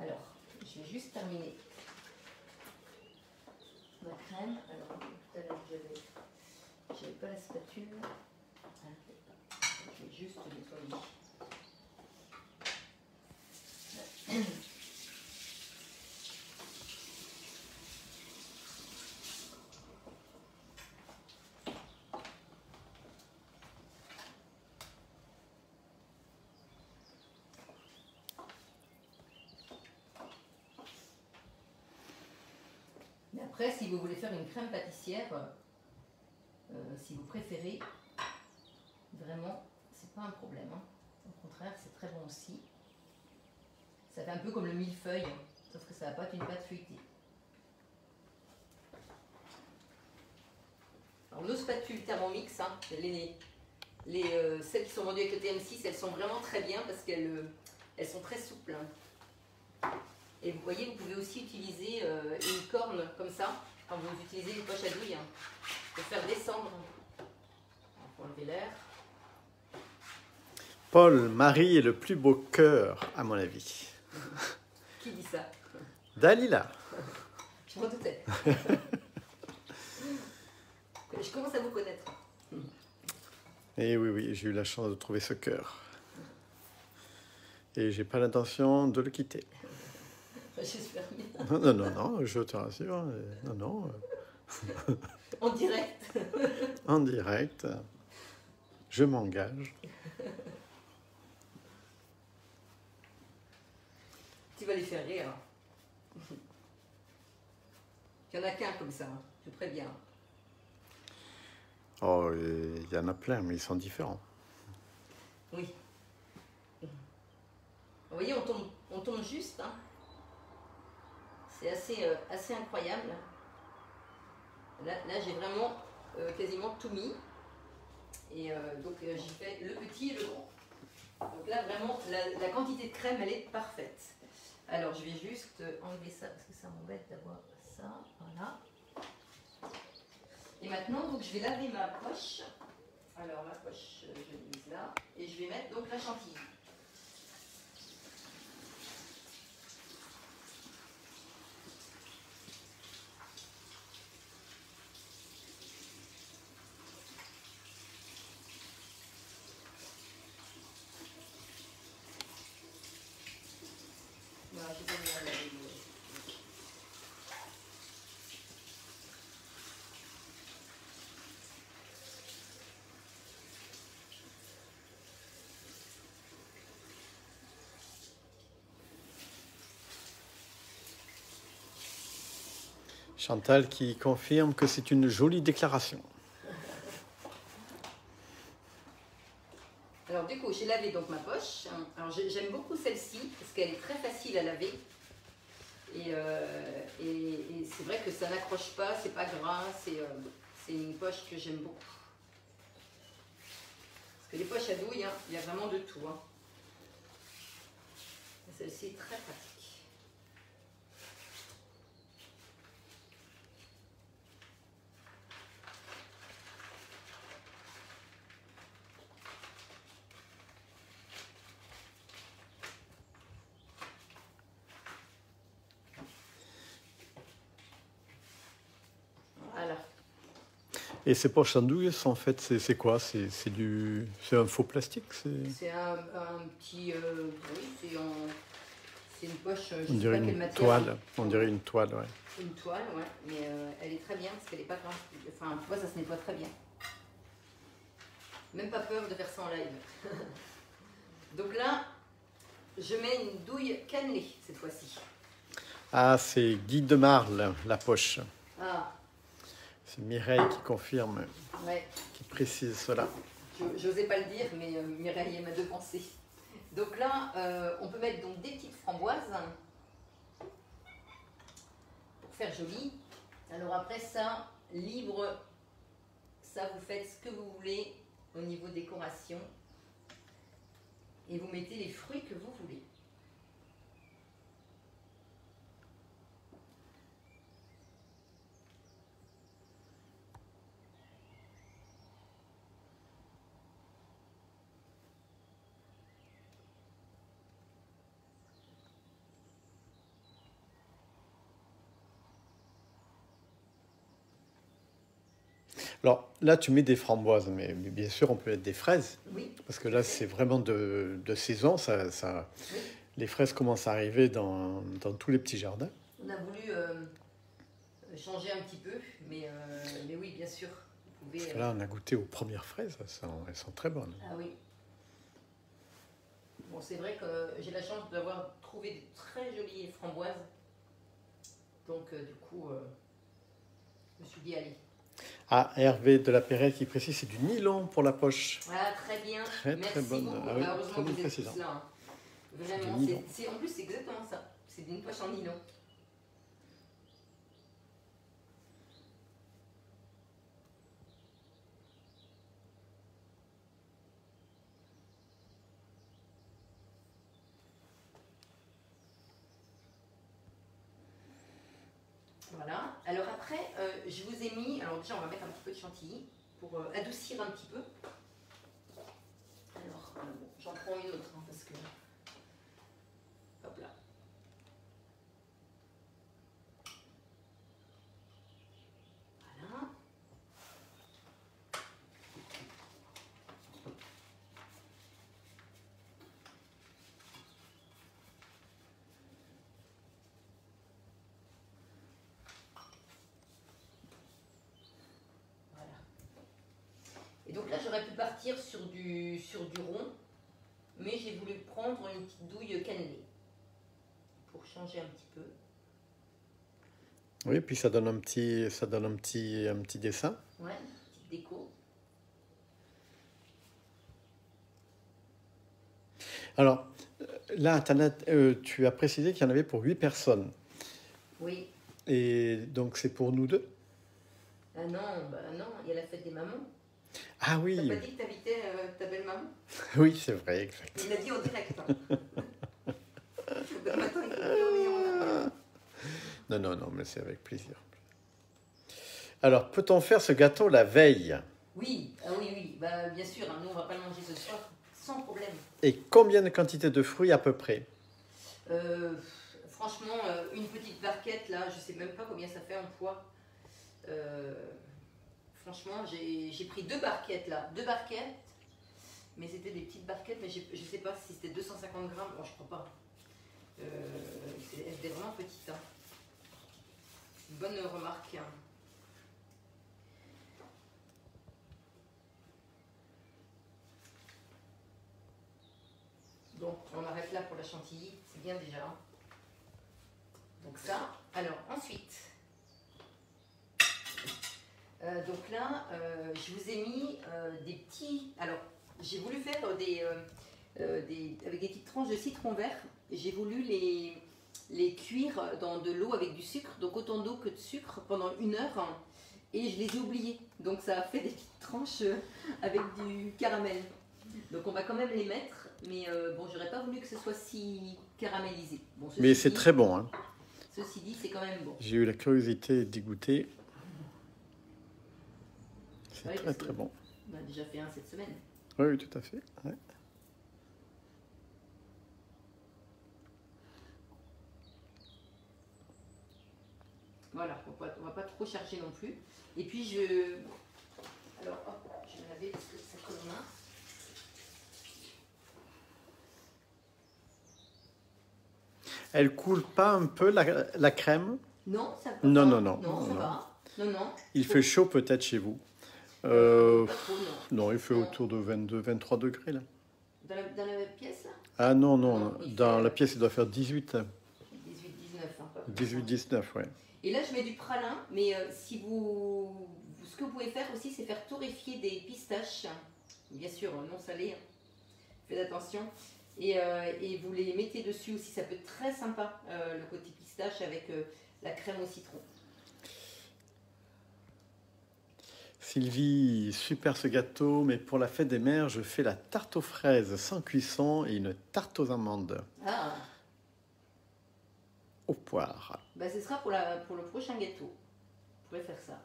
Alors, je vais juste terminer ma crème. Alors, tout à l'heure, j'avais pas la spatule. Ah, je vais juste nettoyer. Mais après, si vous voulez faire une crème pâtissière, si vous préférez, vraiment, c'est pas un problème. Hein. Au contraire, c'est très bon aussi. Ça fait un peu comme le millefeuille, sauf que ça va pas être une pâte feuilletée. Alors nos spatules Thermomix, hein, celles qui sont vendues avec le TM6, elles sont vraiment très bien parce qu'elles sont très souples. Hein. Et vous voyez, vous pouvez aussi utiliser une corne comme ça, quand vous utilisez une poche à douille, hein, pour faire descendre. On va enlever l'air. Paul, Marie est le plus beau cœur, à mon avis. Qui dit ça? Dalila. Je m'en doutais. Je commence à vous connaître. Et oui, j'ai eu la chance de trouver ce cœur. Et j'ai pas l'intention de le quitter. J'espère bien. Non, je te rassure. Non. En direct. En direct. Je m'engage. Tu vas les faire rire. Il n'y en a qu'un comme ça, je te préviens. Oh, il y en a plein, mais ils sont différents. Oui. Vous voyez, on tombe juste. Hein. C'est assez incroyable. Là j'ai vraiment quasiment tout mis. Et donc j'ai fait le petit et le grand. Donc là vraiment, la quantité de crème, elle est parfaite. Alors juste enlever ça parce que ça m'embête d'avoir ça. Voilà. Et maintenant, donc, je vais laver ma poche. Alors, ma poche, je l'ai mise là. Et je vais mettre donc la chantilly. Voilà, je vais la laver. Chantal qui confirme que c'est une jolie déclaration. Alors du coup, j'ai lavé donc ma poche. Alors j'aime beaucoup celle-ci parce qu'elle est très facile à laver. Et c'est vrai que ça n'accroche pas, c'est pas gras, c'est une poche que j'aime beaucoup. Parce que les poches à douille, hein, il y a vraiment de tout. Hein. Celle-ci est très pratique. Voilà. Et ces poches andouilles, en fait, c'est quoi? C'est un faux plastique? C'est un petit... oui, c'est une poche, je On sais pas dirait quelle une matière. toile. On dirait une toile, ouais. Une toile, ouais, mais elle est très bien parce qu'elle est pas grave. Enfin, tu vois, ça se nettoie très bien. Même pas peur de faire ça en live. Donc là, je mets une douille cannelée cette fois-ci. Ah, c'est Guy de Marle, la poche. Ah, C'est Mireille qui confirme, ouais. qui précise cela. J'osais pas le dire, mais Mireille m'a devancé. Donc là, on peut mettre donc des petites framboises pour faire joli. Alors après ça, libre, ça vous faites ce que vous voulez au niveau décoration. Et vous mettez les fruits que vous voulez. Alors là, tu mets des framboises, mais bien sûr, on peut mettre des fraises. Oui. Parce que là, c'est vraiment de saison. Oui. Les fraises commencent à arriver dans tous les petits jardins. On a voulu changer un petit peu, mais oui, bien sûr. Vous pouvez, Parce que là, on a goûté aux premières fraises. Elles sont très bonnes. Ah oui. Bon, c'est vrai que j'ai la chance d'avoir trouvé des très jolies framboises. Donc, du coup, je me suis dit, allez. Ah, Hervé de la Perrette qui précise, c'est du nylon pour la poche. Voilà, très bien. Très, Merci très bonne. beaucoup. Ah oui, Heureusement très que bon vous êtes précisant. tous là. Hein. C'est Vraiment, du nylon. en plus, c'est exactement ça. C'est une poche en nylon. Voilà. Alors après, je vous ai mis... Alors déjà, on va mettre un petit peu de chantilly pour adoucir un petit peu. Alors, bon, j'en prends une autre, hein, parce que... Hop là. Voilà. Voilà. Et donc là, j'aurais pu partir sur du rond, mais j'ai voulu prendre une petite douille cannelée pour changer un petit peu. Oui, puis ça donne un petit dessin. Ouais, une petite déco. Alors, là, tu as précisé qu'il y en avait pour 8 personnes. Oui. Et donc, c'est pour nous deux? Ah non, bah non, il y a la fête des mamans. Ah oui. T'as pas dit que t'invitais ta belle-maman? Oui, c'est vrai, exact. Il l'a dit en direct. Hein. Le matin, il dit, oui, on a... Non, non, non, mais c'est avec plaisir. Alors, peut-on faire ce gâteau la veille? Oui, ah oui, oui, bah, bien sûr, hein, nous on va pas le manger ce soir, sans problème. Et combien de quantité de fruits à peu près? Euh, Franchement, une petite barquette là, je sais même pas combien ça fait en poids. Euh, Franchement, j'ai pris 2 barquettes là, 2 barquettes, mais c'était des petites barquettes, mais je sais pas si c'était 250 grammes, bon, je crois pas. C'était vraiment petite. Hein. Bonne remarque. Hein. Bon, on arrête là pour la chantilly, c'est bien déjà. Donc ça, alors ensuite, donc là, je vous ai mis des petits, alors j'ai voulu faire avec des petites tranches de citron vert, j'ai voulu les cuire dans de l'eau avec du sucre, donc autant d'eau que de sucre pendant 1 heure, hein, et je les ai oubliés, donc ça a fait des petites tranches avec du caramel. Donc on va quand même les mettre, mais bon, j'aurais pas voulu que ce soit si caramélisé. Bon, Mais c'est très bon. Hein. Ceci dit, c'est quand même bon. J'ai eu la curiosité d'y goûter. C'est Ouais, très très bon. On a déjà fait un cette semaine. Oui, oui, tout à fait. Ouais. Voilà, on va pas trop charger non plus. Et puis alors hop, je vais laver parce que ça colle aux mains. Elle coule pas un peu la crème? Non, ça va. Non, non, non. Non, ça va. Non, non. Il fait chaud peut-être chez vous. Pas trop, non. Non, il fait autour de 22, 23 degrés là. Dans la pièce là? Ah non, non, Non, dans la pièce il doit faire 18. 18, 19. Hein, 18, 19, ouais. Et là je mets du pralin, mais si ce que vous pouvez faire aussi, c'est faire torréfier des pistaches. Bien sûr, non salées. Hein. Faites attention. Et vous les mettez dessus aussi, ça peut être très sympa, le côté pistache avec la crème au citron. Sylvie, super ce gâteau, mais pour la fête des mères, je fais la tarte aux fraises sans cuisson et une tarte aux amandes. Ah, Aux poires. bah ce sera pour le prochain gâteau. Vous pourrez faire ça.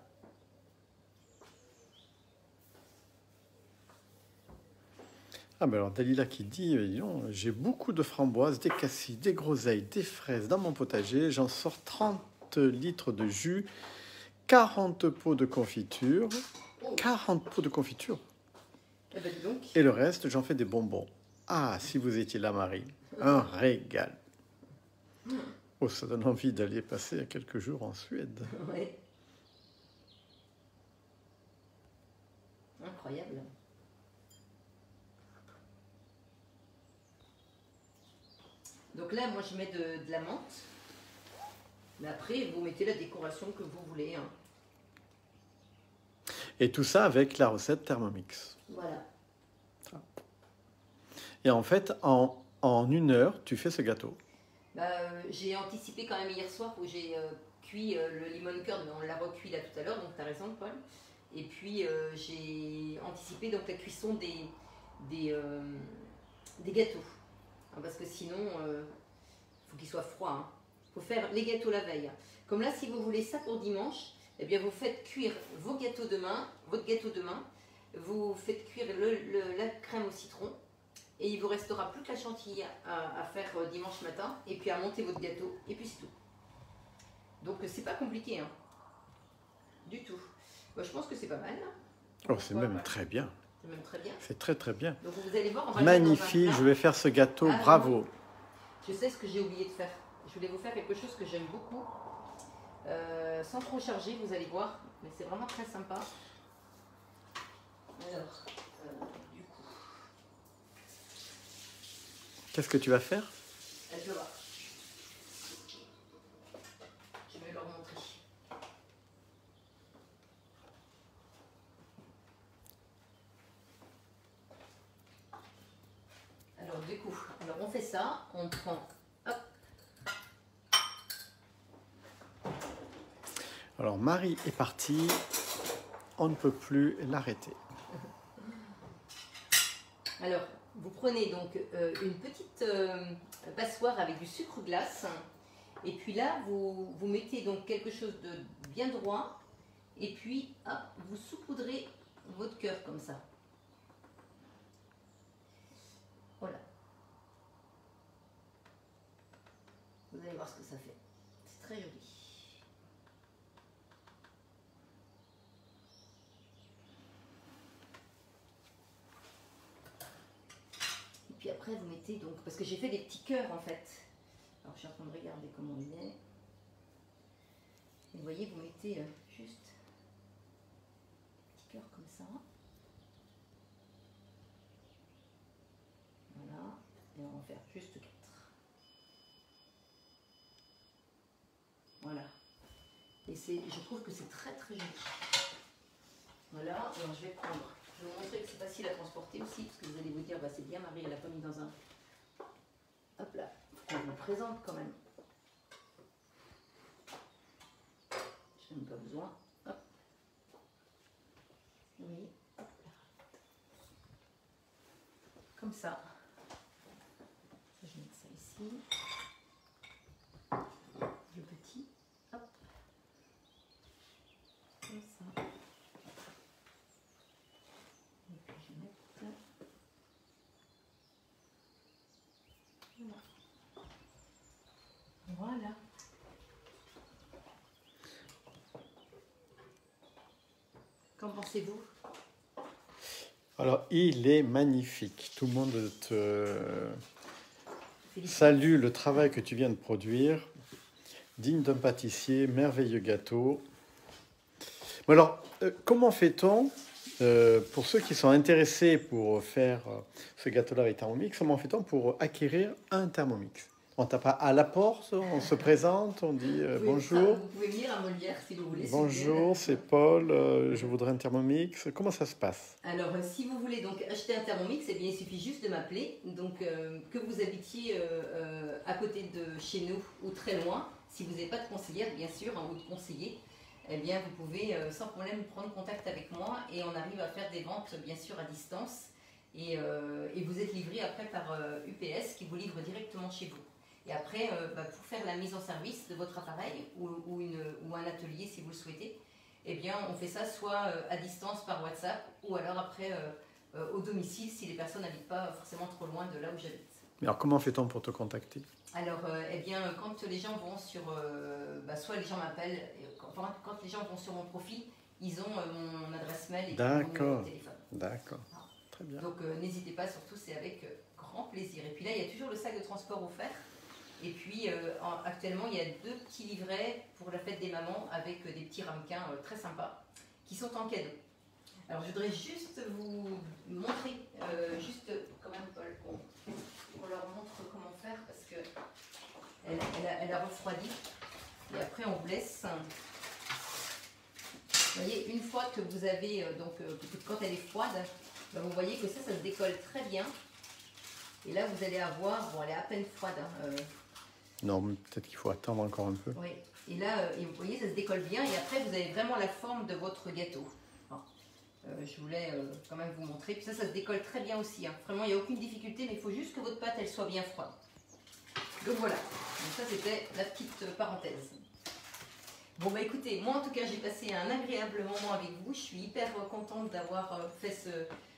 Ah ben alors Dalila qui dit, dis donc, j'ai beaucoup de framboises, des cassis, des groseilles, des fraises dans mon potager. J'en sors 30 litres de jus, 40 pots de confiture. 40 pots de confiture. Eh ben, dis donc. Et le reste, j'en fais des bonbons. Ah, si vous étiez là, Marie, un régal. Oh, ça donne envie d'aller passer quelques jours en Suède. Ouais. Incroyable. Donc là, moi, je mets de la menthe. Mais après, vous mettez la décoration que vous voulez. Hein. Et tout ça avec la recette Thermomix. Voilà. Et en fait, en 1 heure, tu fais ce gâteau. Bah, j'ai anticipé quand même hier soir où j'ai cuit le lemon curd, mais on l'a recuit là tout à l'heure, donc tu as raison, Paul. Et puis j'ai anticipé donc la cuisson des gâteaux. Hein, parce que sinon, faut qu'ils soient froids. Hein. Faut faire les gâteaux la veille. Comme là, si vous voulez ça pour dimanche, eh bien vous faites cuire votre gâteau demain, vous faites cuire la crème au citron, et il vous restera plus que la chantilly à faire dimanche matin, et puis à monter votre gâteau, et puis c'est tout. Donc c'est pas compliqué, hein. Du tout. Moi, je pense que c'est pas mal. Oh, c'est même très bien. C'est même très bien. C'est très très bien. Donc vous allez voir, on va Magnifique, je vais faire ce gâteau, Ah, bravo. non. Je sais ce que j'ai oublié de faire. Je voulais vous faire quelque chose que j'aime beaucoup. Sans trop charger, vous allez voir. Mais c'est vraiment très sympa. Alors, du coup... Qu'est-ce que tu vas faire? Je vais voir. Je vais leur montrer. Alors du coup, on fait ça, on prend... Hop. Alors Marie est partie, on ne peut plus l'arrêter. Alors, vous prenez donc une petite passoire avec du sucre glace Et puis là, vous mettez donc quelque chose de bien droit. Et puis, hop, vous saupoudrez votre cœur comme ça. Voilà. Vous allez voir ce que ça fait. C'est très joli. Et puis après, vous mettez donc... Parce que j'ai fait des petits cœurs en fait. Alors, je suis en train de regarder comment il est. Et vous voyez, vous mettez juste un petit cœur comme ça. Voilà. Et on va en faire juste 4. Voilà. Et je trouve que c'est très très joli. Voilà. Alors, je vais vous montrer que c'est facile à transporter aussi, parce que vous allez vous dire, bah, c'est bien, Marie, elle a pas mis dans un... Hop là. On vous présente quand même. Je n'ai pas besoin. Hop. Oui. Hop là. Comme ça. Je vais mettre ça ici. Le petit. Hop. Comme ça. Et puis je vais mettre... Voilà. Voilà. Qu'en pensez-vous? Alors, il est magnifique. Tout le monde te salue le travail que tu viens de produire. Digne d'un pâtissier, merveilleux gâteau. Mais alors, comment fait-on, pour ceux qui sont intéressés pour faire ce gâteau-là avec Thermomix, comment fait-on pour acquérir un Thermomix? On tape à la porte, on se présente, on dit bonjour. Vous pouvez venir à Molière si vous voulez. Bonjour, c'est Paul, je voudrais un Thermomix. Comment ça se passe? Alors, si vous voulez donc acheter un Thermomix, eh bien, il suffit juste de m'appeler. Donc, que vous habitiez à côté de chez nous ou très loin, si vous n'avez pas de conseillère, bien sûr, ou de conseiller, eh bien, vous pouvez sans problème prendre contact avec moi et on arrive à faire des ventes, bien sûr, à distance. Et vous êtes livré après par UPS qui vous livre directement chez vous. Et après, pour faire la mise en service de votre appareil ou un atelier si vous le souhaitez, eh bien, on fait ça soit à distance par WhatsApp ou alors après au domicile si les personnes n'habitent pas forcément trop loin de là où j'habite. Mais alors, comment fait-on pour te contacter? Alors, eh bien, quand les gens vont sur... soit les gens m'appellent, quand les gens vont sur mon profil, ils ont mon adresse mail et mon numéro de téléphone. D'accord, très bien. Donc, n'hésitez pas, surtout, c'est avec grand plaisir. Et puis là, il y a toujours le sac de transport offert. Et puis, actuellement, il y a 2 petits livrets pour la fête des mamans avec des petits ramequins très sympas qui sont en cadeau. Alors, je voudrais juste vous montrer, juste quand même, Paul, qu'on leur montre comment faire parce qu'elle a refroidi. Et après, on vous laisse. Vous voyez, une fois que vous avez, quand elle est froide, ben, vous voyez que ça se décolle très bien. Et là, vous allez avoir, bon, elle est à peine froide. Non, peut-être qu'il faut attendre encore un peu. Oui, et là, vous voyez, ça se décolle bien. Et après, vous avez vraiment la forme de votre gâteau. Je voulais quand même vous montrer. Puis ça se décolle très bien aussi. Hein. Vraiment, il n'y a aucune difficulté, mais il faut juste que votre pâte, elle soit bien froide. Donc voilà. Donc ça, c'était la petite parenthèse. Bon, bah écoutez, moi, en tout cas, j'ai passé un agréable moment avec vous. Je suis hyper contente d'avoir fait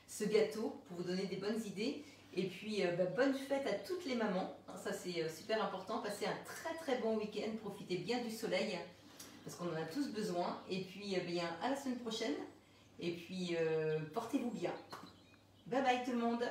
ce gâteau pour vous donner des bonnes idées. Et puis, bonne fête à toutes les mamans. Ça, c'est super important. Passez un très très bon week-end. Profitez bien du soleil parce qu'on en a tous besoin. Et puis, à la semaine prochaine. Et puis, portez-vous bien. Bye bye tout le monde.